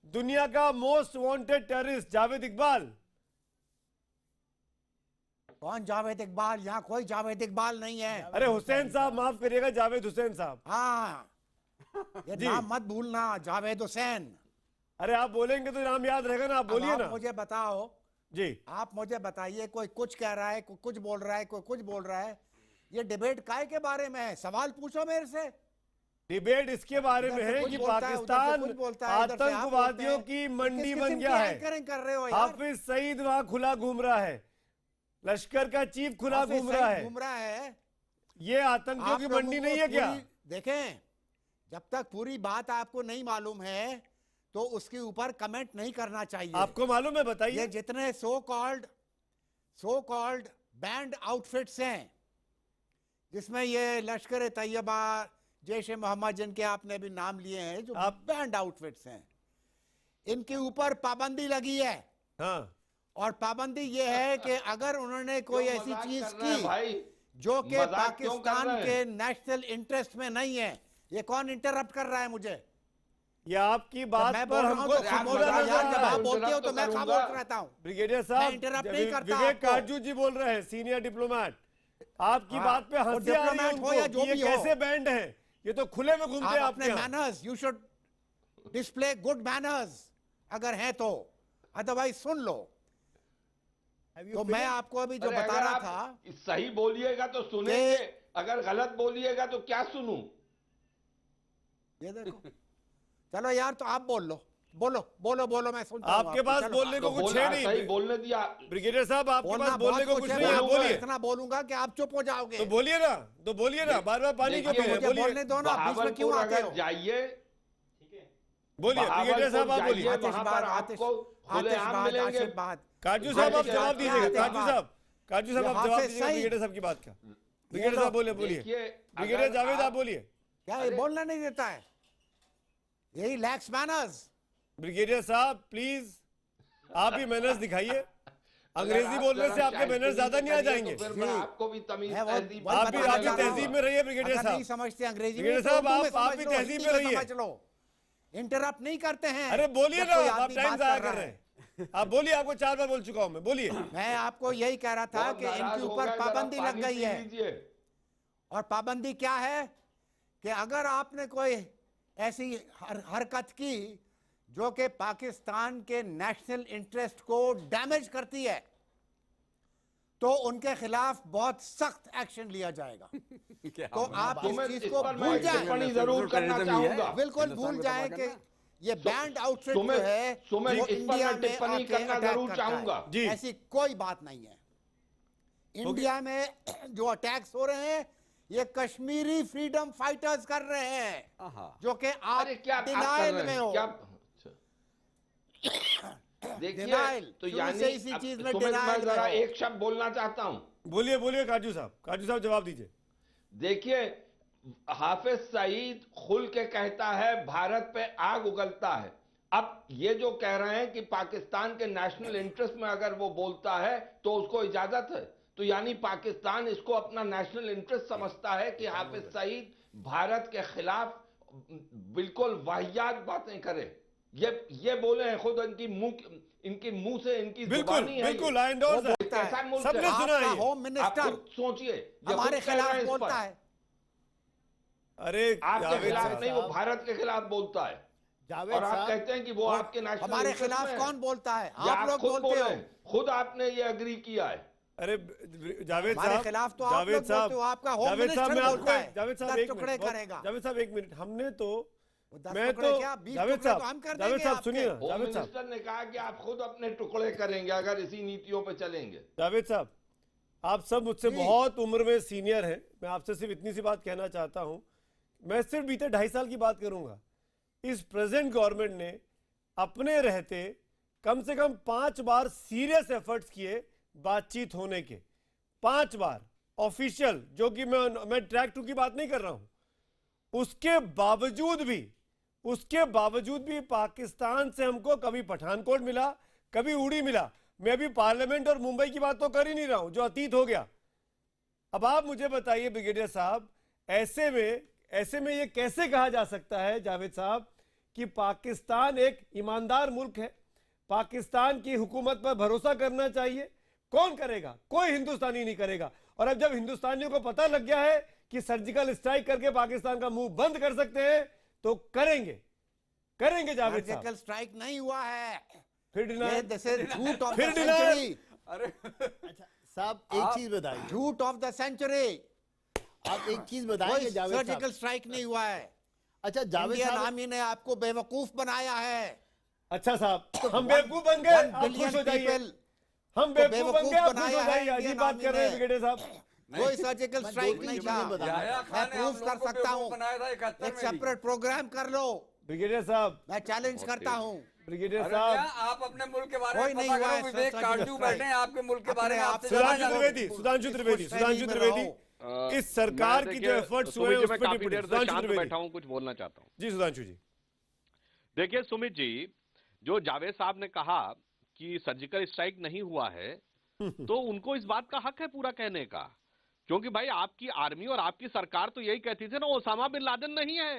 दुनिया का most wanted terrorist Javed Iqbal. कौन जावेद इकबाल? यहाँ कोई जावेद इकबाल नहीं है। अरे हुसैन साहब, माफ करिएगा, जावेद हुसैन साहब। हाँ, ये नाम मत भूलना, जावेद हुसैन। अरे आप बोलेंगे तो नाम याद रहेगा ना, आप बोलिए ना। मुझे बताओ जी, आप मुझे बताइए, कोई कुछ कह रहा है, कोई कुछ बोल रहा है, कोई कुछ बोल रहा है। ये डिबेट काय के बारे में है? सवाल पूछो मेरे से। डिबेट इसके बारे में है कि पाकिस्तान आतंकवादियों की मंडी बन गया है। कर रहे हो यार? हाफिज सईद वहां खुला घूम रहा है, लश्कर का चीफ खुला घूम रहा है। ये आतंकियों की मंडी नहीं है क्या? देखें, जब तक पूरी बात आपको नहीं मालूम है तो उसके ऊपर कमेंट नहीं करना चाहिए। आपको मालूम है, बताइए। ये जितने सो कॉल्ड बैंड आउटफिट्स हैं, जिसमें ये लश्कर तैयबा, जैश ए मोहम्मद, जिनके आपने भी नाम लिए हैं, जो बैंड आउटफिट्स हैं, इनके ऊपर पाबंदी लगी है। हाँ। और पाबंदी ये है कि अगर उन्होंने कोई ऐसी चीज की जो कि पाकिस्तान के नेशनल इंटरेस्ट में नहीं है। ये कौन इंटरप्ट कर रहा है मुझे? ये आपकी बात पर हमको जब आप बोलते हो तो मैं खामोश रहता हूँ। ब्रिगेडियर साहब, इंटरप्ट नहीं करता। विवेक काटजू जी बोल रहे हैं, सीनियर डिप्लोमेट। आपकी बात पे हंसी आ रही है उनको, ये कैसे बैंड है? ये तो खुले में घूमते हैं। अपने manners, you should display good manners अगर हैं तो, अदरवाइज सुन लो। तो मैं आपको अभी जो बता रहा था, सही बोलिएगा तो सुनेंगे, अगर गलत बोलिएगा तो क्या सुनूं? ये देखो, चलो यार, तो आप बोलो, मैं सुनता हूं। आपके पास बोलने को कुछ है नहीं, सही बोलने दिया ब्रिगेडियर साहब, आपके पास बोलने को कुछ नहीं है। बोलिए। इतना बोलूंगा कि आप चुप हो जाओगे। तो बोलिए ना, बार-बार पानी क्यों पी रहे हैं? बोलिए। बोलने दो ना, बीच में क्यों आते हो? जाइए, बोलिए ब्रिगेडियर साहब, आप बोलिए। काजू साहब आप जवाब दीजिएगा। काजू साहब आप जवाब दीजिएगा ब्रिगेडियर साहब की बात का। ब्रिगेडियर साहब बोलिए। ब्रिगेडियर जावेद आप बोलिए। क्या ये बोलना नहीं देता है? यही लैक्स मैनर्स। ब्रिगेडियर साहब प्लीज, आप भी मैनर्स दिखाइए। अंग्रेजी बोलने से आपके बैनर ज्यादा नहीं आ जाएंगे। फिर मैं आपको भी तमीज मैं वो- तहजीब वही आप भी बताना आप भी चाह रहा हूं। तहजीब में रहिए ब्रिगेडियर अगर नहीं साहब। समझते अंग्रेजी में ब्रिगेडियर तो साहब, उर्दू में आप समझ भी लो, तहजीब हिंदी में में रहिए। समझ लो। इंटरप्ट नहीं करते हैं। अरे बोलिए जब ना, कोई आप आदमी टाइम बात जाया कर कर रहा रहे है। हैं। आप बोलिए, आपको 4 बार बोल चुका हूं मैं, बोलिए। मैं आपको यही कह रहा था बहुत कि नाराज इनके हो ऊपर गए, जरा पाबंदी लग पानी गई पी है। लीजिए। और पाबंदी क्या है कि अगर आपने कोई ऐसी हरकत की जो कि पाकिस्तान के नेशनल इंटरेस्ट को डैमेज करती है तो उनके खिलाफ बहुत सख्त एक्शन लिया जाएगा। तो आप इस चीज को भूल जाएं, टिप्पणी जरूर करना चाहूंगा। बिल्कुल भूल जाएं कि ये बैंड आउटफिट जो सुमित, है सुमित, वो इस पर इंडिया मैं में टिप्पणी आके करना अटैक जरूर करता है। चाहूंगा। जी। ऐसी कोई बात नहीं है। इंडिया में जो अटैक्स हो रहे हैं ये कश्मीरी फ्रीडम फाइटर्स कर रहे हैं, जो कि आप अरे क्या आप कर डिनाइल रहे में हैं? हो। क्या देखिए, Denial, तो शुरू यानी से इसी अब चीज में सुमित, denial मैं में जरा हो। एक शब्द बोलना चाहता हूं। बोलिए बोलिए काजू साहब जवाब दीजिए। देखिए, हाफिज सईद खुल के कहता है भारत पे आग उगलता है। अब ये जो कह रहे हैं कि पाकिस्तान के नेशनल इंटरेस्ट में अगर वो बोलता है तो उसको इजाजत है, तो यानी पाकिस्तान इसको अपना नेशनल इंटरेस्ट समझता है कि हाफिज सईद भारत के खिलाफ बिल्कुल वाहियात बातें करे। ये बोले हैं खुद, इनकी मुंह से इनकी बिल्कुल जुबानी है। बिल्कुल, आई एंडोर्स ये दैट। कैसा मुल्क सबने है? सुना है आपका ये। होम आप मिनिस्टर खुद सोचिए, ये हमारे खुद कह रहे हैं खिलाफ इस पर। बोलता है। अरे आपके जावेद खिलाफ साहब, नहीं, वो भारत के खिलाफ बोलता है। जावेद और आप साहब, कहते हैं कि वो आपके नेशनल हमारे इंटरेस्ट खिलाफ में है। कौन बोलता है? या आप लोग खुद बोलते बोले हो। हैं, खुद आपने ये अग्री किया है। अरे जावेद हमारे साहब, खिलाफ तो आप जावेद लोग साहब, बोलते हो, आपका होम जावेद साहब, मिनिस्टर मैं बोलता आपको है, जावेद साहब 10 एक टुकड़े मिनट, करेगा। जावेद साहब एक मिनट, हमने तो 10 मैं टुकड़े तो क्या, 20 जावेद टुकड़े तो साहब, हम कर जावेद देंगे साहब सुनिए ना, आपके। होम जावेद साहब, मिनिस्टर ने कहा कि आप खुद अपने टुकड़े करेंगे अगर इसी नीतियों पे चलेंगे। जावेद साहब, आप सब मुझसे जी। बहुत उम्र में सीनियर हैं। मैं आपसे सिर्फ इतनी सी बात कहना चाहता हूं, मैं सिर्फ बीते 2.5 साल की बात करूंगा। इस प्रेजेंट गवर्नमेंट ने अपने रहते कम से कम 5 बार सीरियस एफर्ट्स किए बातचीत होने के, 5 बार ऑफिशियल, जो कि मैं ट्रैक 2 की बात नहीं कर रहा हूं। उसके बावजूद भी पाकिस्तान से हमको कभी पठानकोट मिला, कभी उड़ी मिला। मैं अभी पार्लियामेंट और मुंबई की बात तो कर ही नहीं रहा हूं, जो अतीत हो गया। अब आप मुझे बताइए ब्रिगेडियर साहब, ऐसे में ये कैसे कहा जा सकता है जावेद साहब कि पाकिस्तान एक ईमानदार मुल्क है, पाकिस्तान की हुकूमत पर भरोसा करना चाहिए? कौन करेगा? कोई हिंदुस्तानी नहीं करेगा। और अब जब हिंदुस्तानियों को पता लग गया है कि सर्जिकल स्ट्राइक करके पाकिस्तान का मुंह बंद कर सकते हैं तो करेंगे जावेद साहब। सर्जिकल स्ट्राइक नहीं हुआ है, फिर ये deny- this is झूठ ऑफ फिर द deny- सेंचुरी। अच्छा साहब, एक चीज बताइए, झूठ ऑफ द सेंचुरी। आप एक चीज बताएंगे कोई जावेद साहब। सर्जिकल स्ट्राइक नहीं हुआ है। अच्छा जावेद इंडियन साहब, आर्मी ने आपको बेवकूफ बनाया है। अच्छा साहब, हम बेवकूफ बन गए, 1 आप खुश बिलियन हो जाइए। पीपल हम को बेवकूफ बन गए, आप खुश हो बनाया है जाइए। अजीब इंडियन बात कर रहे हैं आर्मी ने। ब्रिगेडियर साहब। कोई सर्जिकल मैं स्ट्राइक दो नहीं चीजें था। बताऊं। मैं प्रूफ कर सकता हूँ। बनाया था 71 एक में भी। सेपरेट प्रोग्राम कर लो, ब्रिगेडियर साहब, मैं चैलेंज करता हूँ। ब्रिगेडियर अरे साहब, भैया, आप अपने मुल्क के बारे कोई में नहीं पता हुआ करो। है, विवेक सर, काटजू सर, बैठे हैं आपके मुल्क के बारे में, अपने आपसे आप से ज्यादा सुधांशु जानते त्रिवेदी, हैं। सुधांशु त्रिवेदी, सुधांशु त्रिवेदी, इस सरकार की जो एफर्ट्स हुए हैं उस मैं पर काफी टिप्पणी। देर से सुधांशु शांत त्रिवेदी बैठा हूं, कुछ बोलना चाहता हूं। जी सुधांशु जी। देखिए सुमित जी, जो जावेद साहब ने कहा कि सर्जिकल स्ट्राइक नहीं हुआ है, तो उनको इस बात का हक है पूरा कहने का, क्योंकि भाई आपकी आर्मी और आपकी सरकार तो यही कहती थी ना ओसामा बिन लादेन नहीं है,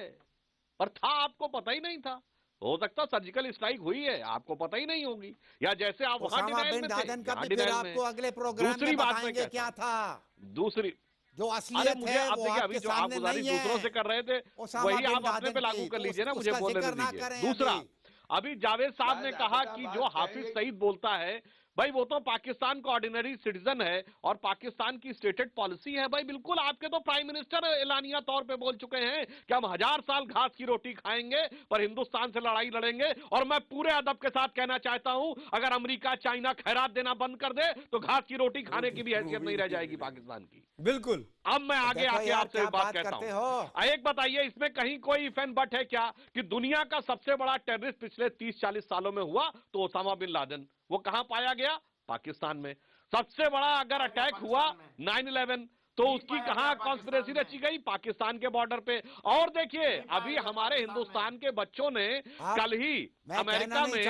और था, आपको पता ही नहीं था। हो सकता सर्जिकल स्ट्राइक हुई है, आपको पता ही नहीं होगी, या जैसे आप वहां ओसामा डिनाइल बिन में थे, लादेन का यहाँ भी फिर डिनाइल में आपको अगले प्रोग्राम दूसरी में बात मैं बताएंगे कहता क्या हूं। था। दूसरी, जो अरे असलियत मुझे है आप वो देखिए, आपके अभी जो सामने आप गुजारिश नहीं दूसरों से है। कर रहे थे ओसामा वही बिन आप अपने लादेन पे लागू की, कर तो लीजिए ना, उसका मुझे बोलने जिक्र ना दीजिए। करें दूसरा, अभी। अभी जावेद साहब ने कहा कि जो हाफिज सईद बोलता है, भाई वो तो पाकिस्तान का ऑर्डिनरी सिटीजन है और पाकिस्तान की स्टेटेड पॉलिसी है। भाई बिल्कुल, आपके तो प्राइम मिनिस्टर एलानिया तौर पे बोल चुके हैं कि हम 1000 साल घास की रोटी खाएंगे पर हिंदुस्तान से लड़ाई लड़ेंगे। और मैं पूरे अदब के साथ कहना चाहता हूं, अगर अमेरिका चाइना खैरात देना बंद कर दे तो घास की रोटी खाने की भी हैसियत नहीं रह जाएगी पाकिस्तान की। बिल्कुल। अब मैं आगे देखो आके यार, आपसे क्या एक बात बात कहता करते हूं। एक बताइए, इसमें कहीं कोई इफ एंड बट है क्या कि दुनिया का सबसे बड़ा टेररिस्ट पिछले 30-40 सालों में हुआ तो ओसामा बिन लादेन, वो कहां पाया गया? पाकिस्तान में। सबसे बड़ा अगर अटैक हुआ 9/11, तो उसकी कहां कॉन्स्पिरेसी रची गई? पाकिस्तान के बॉर्डर पे। और देखिए अभी हमारे हिंदुस्तान के बच्चों ने कल ही अमेरिका में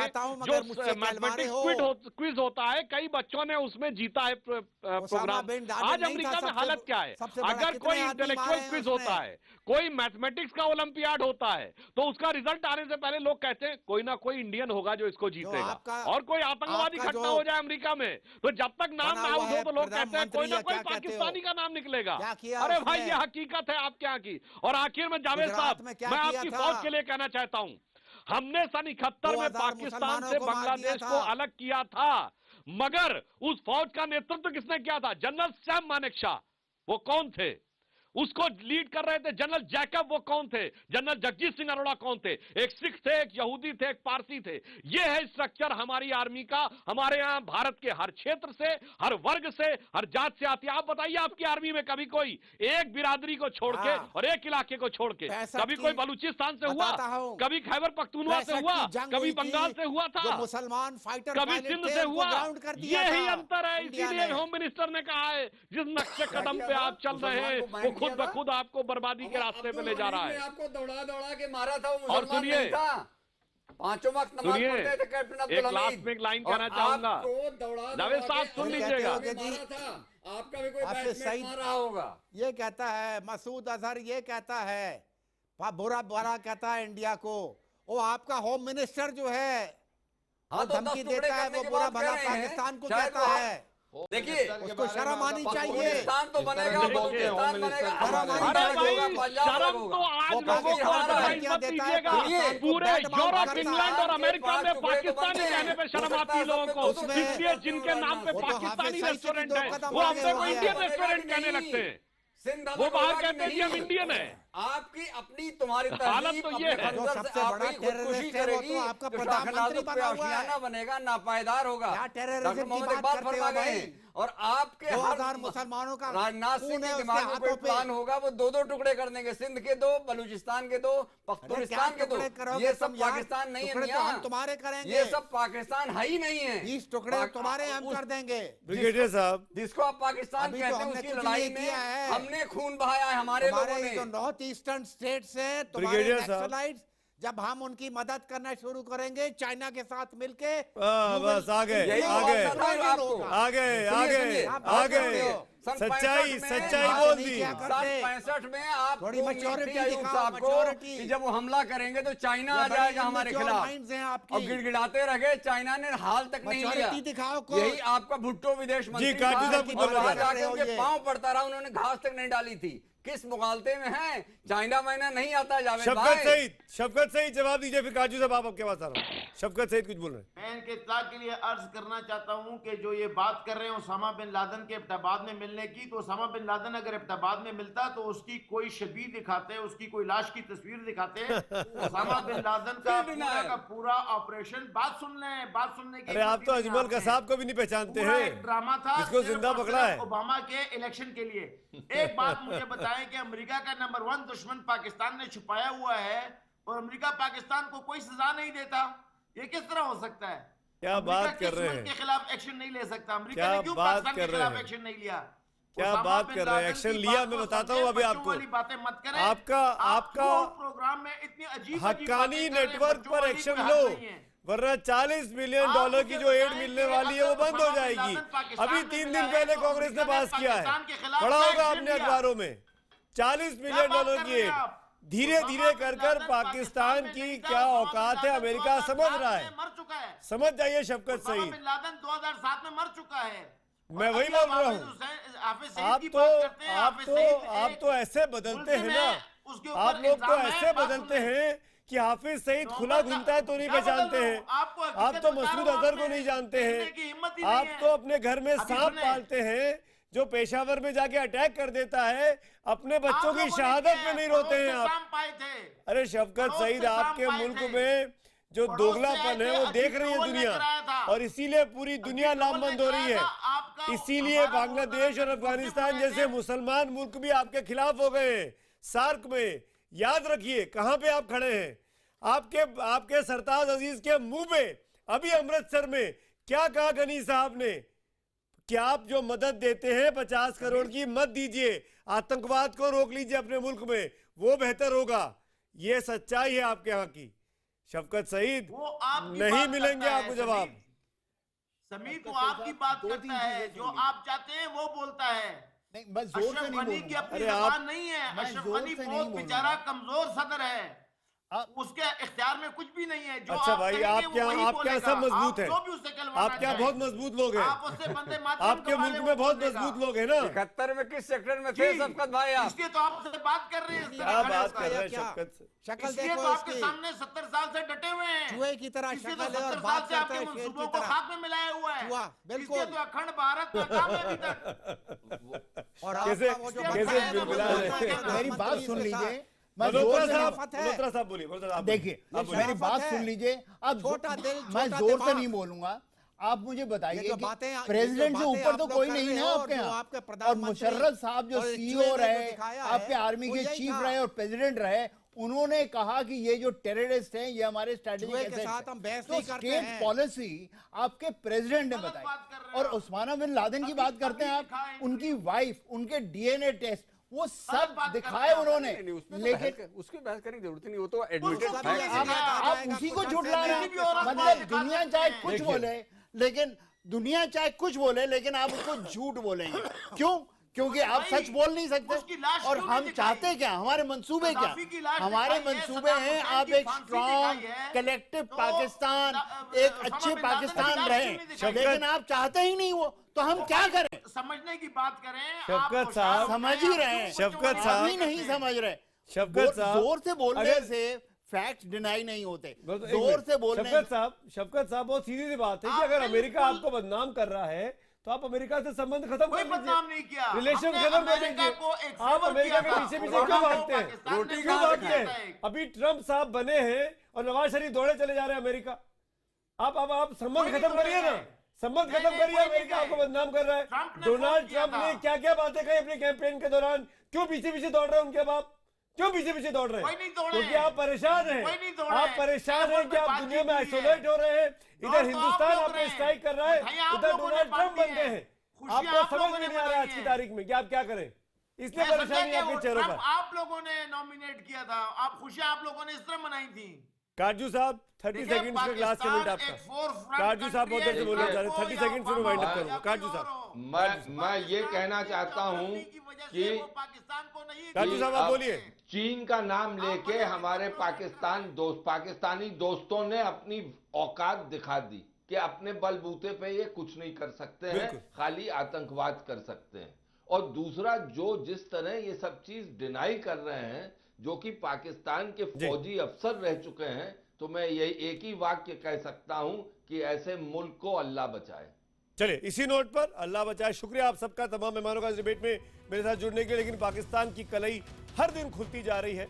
जो मैथमेटिक्स क्विज होता है, कई बच्चों ने उसमें जीता है प्रोग्राम। आज अमेरिका में हालत क्या है? अगर कोई इंटेलेक्चुअल क्विज होता है, कोई मैथमेटिक्स का ओलंपियाड होता है, तो उसका रिजल्ट आने से पहले लोग कहते हैं कोई ना कोई इंडियन होगा जो इसको जीतेगा। और कोई आतंकवादी घटना हो जाए अमेरिका में, तो जब तक नाम ना हो तो लोग कहते हैं कोई ना कोई पाकिस्तानी का नाम निकलेगा। अरे भाई ये हकीकत है आपके यहाँ की। और आखिर में जावेद साहब, मैं आपकी फौज के लिए कहना चाहता हूं, हमने सन 71 में पाकिस्तान से बांग्लादेश को अलग किया था, मगर उस फौज का नेतृत्व किसने किया था? General Sam Manekshaw. वो कौन थे? उसको लीड कर रहे थे जनरल जैकब। वो कौन थे? जनरल जगजीत सिंह अरोड़ा कौन थे? एक सिख थे, एक यहूदी थे, एक पारसी थे। ये है स्ट्रक्चर हमारी आर्मी का। हमारे यहाँ भारत के हर क्षेत्र से, हर वर्ग से, हर जात से आती है। आप बताइए आपकी आर्मी में कभी कोई एक बिरादरी को छोड़ के और एक इलाके को छोड़ के, कभी कोई बलूचिस्तान से हुआ, कभी खैबर पख्तूनख्वा से हुआ, कभी बंगाल से हुआ था, मुसलमान फाइटर कभी सिंध से हुआ। यही अंतर है। इसीलिए होम मिनिस्टर ने कहा है जिस नक्शे कदम पे आप चल रहे हैं वो खुद ब खुद आपको बर्बादी के रास्ते पे ले जा रहा है। आपको दौड़ा दौड़ा के मारा था, वो और सुनिए, पांचों वक्त नमाज पढ़ते थे कैप्टन अब्दुल हमीद। लास्ट में एक लाइन कहना चाहूंगा, जावेद साहब सुन लीजिएगा। आपका भी कोई बैट्समैन मारा होगा। ये कहता है मसूद अजहर, ये कहता है बुरा बुरा कहता है इंडिया को। वो आपका होम मिनिस्टर जो है वो धमकी देता है, वो बुरा भला पाकिस्तान को कहता है। देखिए उसको शर्म आनी चाहिए। पाकिस्तान तो बनेगा, बलूचिस्तान बनेगा, शर्म तो आज लोगों को धमकियां देता है। पूरे यूरोप, इंग्लैंड और अमेरिका में पाकिस्तानी कहने पे शर्म आती है लोगों को, इसलिए जिनके नाम पे पाकिस्तानी रेस्टोरेंट है वो अपने को इंडियन रेस्टोरेंट कहने लगते हैं। वो बाहर कहते हैं कि हम इंडियन है। आपकी अपनी तुम्हारी हालत तो ये है। जो सबसे बड़ा टेररिस्ट है वो तो आपका प्रधानमंत्री बना हुआ है। बनेगा, नापायदार होगा। क्या टेररिज्म की बात करते हो भाई? और आपके 2000 मुसलमानों का राजनाथ सिंह के दिमाग में कोई प्लान होगा, वो दो दो टुकड़े कर देंगे, सिंध के दो, बलूचिस्तान के दो, पख्तूनिस्तान के दो। ये सब पाकिस्तान नहीं है मियां, हम तुम्हारे करेंगे। ये सब पाकिस्तान है ही नहीं है। 20 टुकड़े तुम्हारे हम कर देंगे। ब्रिगेडियर साहब, जिसको आप पाकिस्तान कहते हैं, उसकी लड़ाई में हमने खून बहाया है हमारे लोगों ने। जो नॉर्थ ईस्टर्न स्टेट से तुम्हारे नक्सलाइट्स, जब हम उनकी मदद करना शुरू करेंगे चाइना के साथ मिलके, बस आगे सच्चाई बोल दी। 65 में आप थोड़ी मैच्योरिटी आपको, जब वो हमला करेंगे तो चाइना आ जाएगा हमारे खिलाफ और गिड़गिड़ाते रह गए। चाइना ने हाल तक नहीं लिया। यही आपका भुट्टो विदेश मंत्री उनके पांव पड़ता रहा, उन्होंने घास तक नहीं डाली थी। किस मुगालते में है? चाइना वाइना नहीं आता जावेद भाई। शफकत सईद जवाब दीजिए, फिर काजू साहब आप आपके पास आ रहा हूं। शफकत सईद कुछ बोल रहे हैं। मैं इनके इत्तलाह के लिए अर्ज करना चाहता हूं कि जो ये बात कर रहे हैं उसामा बिन लादेन के एबटाबाद में मिलने की, तो उसामा बिन लादेन अगर एबटाबाद में मिलता तो उसकी कोई शबीह दिखाते, उसकी कोई लाश की तस्वीर दिखाते। उसामा बिन लादेन का पूरा ऑपरेशन, बात सुनने की। अरे आप तो अजमल कसाब को भी नहीं पहचानते हैं, ड्रामा था जिसको जिंदा पकड़ा है ओबामा के इलेक्शन के लिए। एक बात मुझे बताएं कि अमेरिका का नंबर 1 दुश्मन पाकिस्तान ने छुपाया हुआ है और अमेरिका पाकिस्तान को कोई सजा नहीं देता। ये किस तरह हो सकता है? क्या बात कर रहे हैं? के खिलाफ एक्शन नहीं ले सकता अमेरिका क्या ने, क्यों बात पाकिस्तान कर के रहे खिलाफ हैं? एक्शन नहीं लिया? क्या बात कर रहे हैं? एक्शन लिया, मैं बताता हूँ अभी आपको। बातें मत करें। आपका प्रोग्राम में इतनी अजीब हक्कानी नेटवर्क पर एक्शन लो, वरना $40 मिलियन की जो एड मिलने वाली है वो बंद हो जाएगी। अभी 3 दिन पहले कांग्रेस ने पास किया है, पढ़ा होगा आपने अखबारों में। $40 मिलियन की एड। धीरे धीरे कर पाकिस्तान की क्या औकात है अमेरिका समझ रहा है। मर चुका है, समझ जाइए शफकत सईद। बिन लादेन 2007 में मर चुका है। मैं वही बोल रहा हूँ। आप तो ऐसे बदलते हैं ना, आप लोग तो ऐसे बदलते हैं कि हाफिज सईद खुला घूमता है तो नहीं पहचानते हैं। आप तो मसूद अजहर को नहीं जानते हैं। आप तो अपने घर में सांप पालते हैं जो पेशावर में जाके अटैक कर देता है, अपने बच्चों की शहादत में नहीं रोते हैं आप। अरे शफकत सईद, आपके मुल्क में जो दोगलापन है वो देख रही है दुनिया, और इसीलिए पूरी दुनिया लामबंद हो रही है। इसीलिए बांग्लादेश और अफगानिस्तान जैसे मुसलमान मुल्क भी आपके खिलाफ हो गए हैं सार्क में। याद रखिए कहां पे आप खड़े हैं। आपके सरताज अजीज के मुंह पे अभी अमृतसर में क्या कहा गनी साहब ने क्या आप जो मदद देते हैं 50 करोड़ की मत दीजिए, आतंकवाद को रोक लीजिए अपने मुल्क में, वो बेहतर होगा। ये सच्चाई है आपके यहाँ की। शफकत सईद, वो आपकी नहीं बात मिलेंगे करता है, आपको जवाब। समीर तो आपकी बात करता है, जो आप चाहते हैं वो बोलता है। नहीं, बस जोर से अशरफ नहीं गनी की बोलूंगा। अपनी अरे जबान नहीं है। मैं अशरफ जोर गनी से नहीं बहुत बोलूंगा। बेचारा कमजोर सदर है, आप- उसके इख्तियार में कुछ भी नहीं है। जो अच्छा आप भाई, कहेंगे आप वो क्या वही आप क्या बोलेगा। सब मजबूत आप है? जो भी उससे कहलवाना आप क्या चाहें। बहुत मजबूत लोग हैं? आप उससे बंदे मातरम आपके करवा मुल्क ले, में वो बहुत बोलेगा। मजबूत लोग हैं ना। 71 में किस सेक्टर में थे जी, शफकत भाई आप? इसलिए तो आपसे बात कर रहे हैं इस तरह क्या खड़े बात होकर। कर रहे हैं क्या? शफकत? शक्ल इसलिए देखो तो आपके इसकी, सामने 70 साल से डटे हुए हैं। चूहे की तरह इसलिए शक्ल तो है और 70 साल बात से करता आपके है शेर मंसूबों की को तरह। खाक में मिलाया हुआ है। चूहा, बिल्कुल। इसलिए तो अखंड भारत नाकाम है अभी तक। और कैसे आपका वो जो कैसे बताया ना, बिलबिला वो रहे हैं? जो मेरी बात मंत्री सुन के साथ, लीजिए, मैं जोर मल्होत्रा से साहब, शराफत है। मल्होत्रा साहब बोलिए, मल्होत्रा साहब देखिए, आप बोलिए। मेरी बात है। सुन लीजिए। आप छोटा दिल, मैं छोटा जोर से दिमाग। नहीं बोलूंगा। आप मुझे ये बताइए जो कि बातें- ये जो प्रेसिडेंट से बातें ऊपर आप तो लोग कोई कर नहीं रहे है हो और आपके जो यहाँ। आपके और प्रधानमंत्री मुशर्रफ साहब जो और इस सीईओ चूहे ने जो रहे, दिखाया है, आपके आर्मी वो के यही चीफ था। रहे और प्रेसिडेंट रहे, उन्होंने कहा कि ये जो टेररिस्ट हैं ये हमारे चूहे स्ट्रेटेजिक के एसेट्स साथ हम बहस तो नहीं करते स्टेट हैं। पॉलिसी आपके प्रेसिडेंट ने गलत बताई। बात कर रहे और हो। उस्माना बिन लादेन की अभी- बात करते हैं अभी आप, दिखाएं उनकी वाइफ, उनके डीएनए टेस्ट, वो सब बात कर दिखाए रहे हो। उन्होंने। नहीं, नहीं, उसमें तो लेकिन उसकी बहस करने की जरूरत नहीं, वो तो एडमिटेड उसको फैक्ट भी है। आप उसी को झुठला रहे किसी भी हैं। औरत को मतलब दिखा दुनिया सकते चाहे हैं। कुछ देखिए। बोले, लेकिन दुनिया चाहे कुछ बोले, लेकिन आप उसको झूठ बोलेंगे। क्यों? क्योंकि आप भाई, सच बोल नहीं उसकी सकते। लाश और क्यों हम नहीं दिखाई? चाहते क्या, हमारे मंसूबे क्या? गद्दाफी की लाश हमारे दिखाई है, मंसूबे सद्दाम हैं हुसैन आप की एक फांसी स्ट्रॉन्ग दिखाई है, कलेक्टिव तो पाकिस्तान, उसामा एक बिन अच्छे लादेन की पाकिस्तान लाश रहे, क्यों नहीं दिखाई? लेकिन आप चाहते ही नहीं वो, तो हम क्या करें? समझने की बात करें। शफकत आप साहब, समझ ही रहे हैं। शफकत साहब, अभी नहीं समझ रहे। शफकत साहब, जोर से बोलने अगर- से फैक्ट डिनाई नहीं होते। एक जोर मिनट। से बोलने शफकत साहब बहुत सीधी सी बात है कि आप अगर अमेरिका बिल्कुल- आपको बदनाम कर रहा है तो आप अमेरिका से संबंध खत्म कोई कर बदनाम नहीं किया। रिलेशन हमने खत्म कर अमेरिका को एक लीजिए। आप फेवर अमेरिका किया के था। पीछे पीछे रोटी क्यों को भागते हैं? पाकिस्तान रोटी ने क्यों साथ भागते किया हैं? था एक। अभी ट्रम्प साहब बने हैं और नवाज शरीफ दौड़े चले जा रहे हैं अमेरिका। आप संबंध कोई नहीं खत्म दौड़े करिए ना, गए। संबंध नहीं, खत्म नहीं, करिए। कोई नहीं अमेरिका आपको गए। बदनाम कर रहा है। ट्रम्प ने डोनाल्ड फोन किया ट्रम्प ने था। क्या क्या बातें कही अपने कैंपेन के दौरान? क्यों पीछे पीछे दौड़ रहे हैं उनके बाप? क्यों पीछे पीछे दौड़ रहे कोई हैं? नहीं दौड़े क्योंकि हैं। आप परेशान हैं। कोई नहीं दौड़े आप हैं। परेशान हैं कि आप बातचीत दुनिया में हुई है। आइसोलेट हो रहे हैं। दौड़ इधर तो हिंदुस्तान आप लोग आप पे रहे हैं। स्ट्राइक कर रहा है, बधाइयाँ आप उधर लोगों ने डोनाल्ड ट्रम्प बांटी बन गए हैं। हैं। खुशियाँ आपको आप समझ लोगों में ने नहीं आ रहा आज मनाई की हैं। तारीख में कि आप क्या करें। इसलिए मैं समझा परेशानी कि आपके वो चेहरों ट्रम्प पर। आप लोगों ने नॉमिनेट किया था। आप खुशियां आप लोगों ने इस तरह मनाई थी। काजू साहब 30 देखिए, सेकंड्स का क्लास का मिनट पाकिस्तान आपका। एक forefront काजू साहब बहुत देर से country बोलना है। चाह रहे हैं। 30 सेकंड से मैं वाइंड अप करूंगा। काजू साहब, मैं ये कहना चाहता हूं कि पाकिस्तान को नहीं काजू साहब आप अब बोलिए। चीन का नाम लेके हमारे पाकिस्तानी दोस्तों ने अपनी औकात दिखा दी कि अपने बलबूते पे ये कुछ नहीं कर सकते हैं, बिल्कुल। खाली आतंकवाद कर सकते हैं। और दूसरा, जो जिस तरह ये सब चीज डिनाई कर रहे हैं, जो कि पाकिस्तान के जी। फौजी अफसर रह चुके हैं, तो मैं ये एक ही वाक्य कह सकता हूं कि ऐसे मुल्क को अल्लाह बचाए। चलिए इसी नोट पर अल्लाह बचाए। शुक्रिया आप सबका, तमाम मेहमानों का इस डिबेट में मेरे साथ जुड़ने के लिए। लेकिन पाकिस्तान की कलई हर दिन खुलती जा रही है,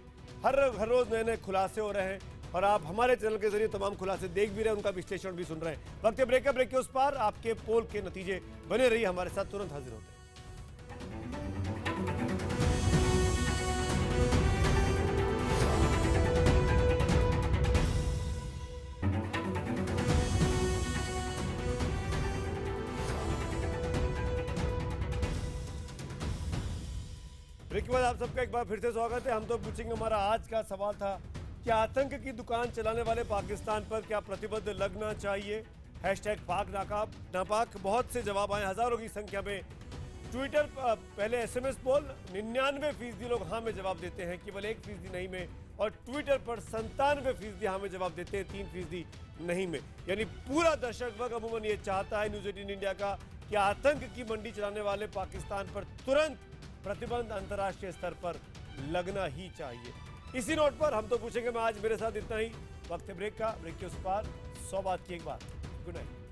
हर रोज नए नए खुलासे हो रहे हैं और आप हमारे चैनल के जरिए तमाम खुलासे देख भी रहे हैं, उनका विश्लेषण भी सुन रहे हैं। वक्त ब्रेक के उस पार आपके पोल के नतीजे बने रहिए हमारे साथ, तुरंत हाजिर होते हैं। ब्रेक के बाद आप सबका एक बार फिर से स्वागत है। हम तो पूछेंगे, हमारा आज का सवाल था कि आतंक की दुकान चलाने वाले पाकिस्तान पर क्या प्रतिबंध लगना चाहिए। हैशटैग पाक नापाक बहुत से जवाब आए, हजारों की संख्या में। ट्विटर पहले SMS पोल 99% लोग हाँ में जवाब देते हैं, केवल 1% नहीं में। और ट्विटर पर 97% हाँ में जवाब देते हैं, 3% नहीं में। यानी पूरा दर्शक वर्ग अमूमन ये चाहता है न्यूज़ 18 इंडिया का कि आतंक की मंडी चलाने वाले पाकिस्तान पर तुरंत प्रतिबंध अंतर्राष्ट्रीय स्तर पर लगना ही चाहिए। इसी नोट पर हम तो पूछेंगे मैं आज, मेरे साथ इतना ही। वक्त ब्रेक का, ब्रेक के उस पार 100 बात की एक बात। Good night.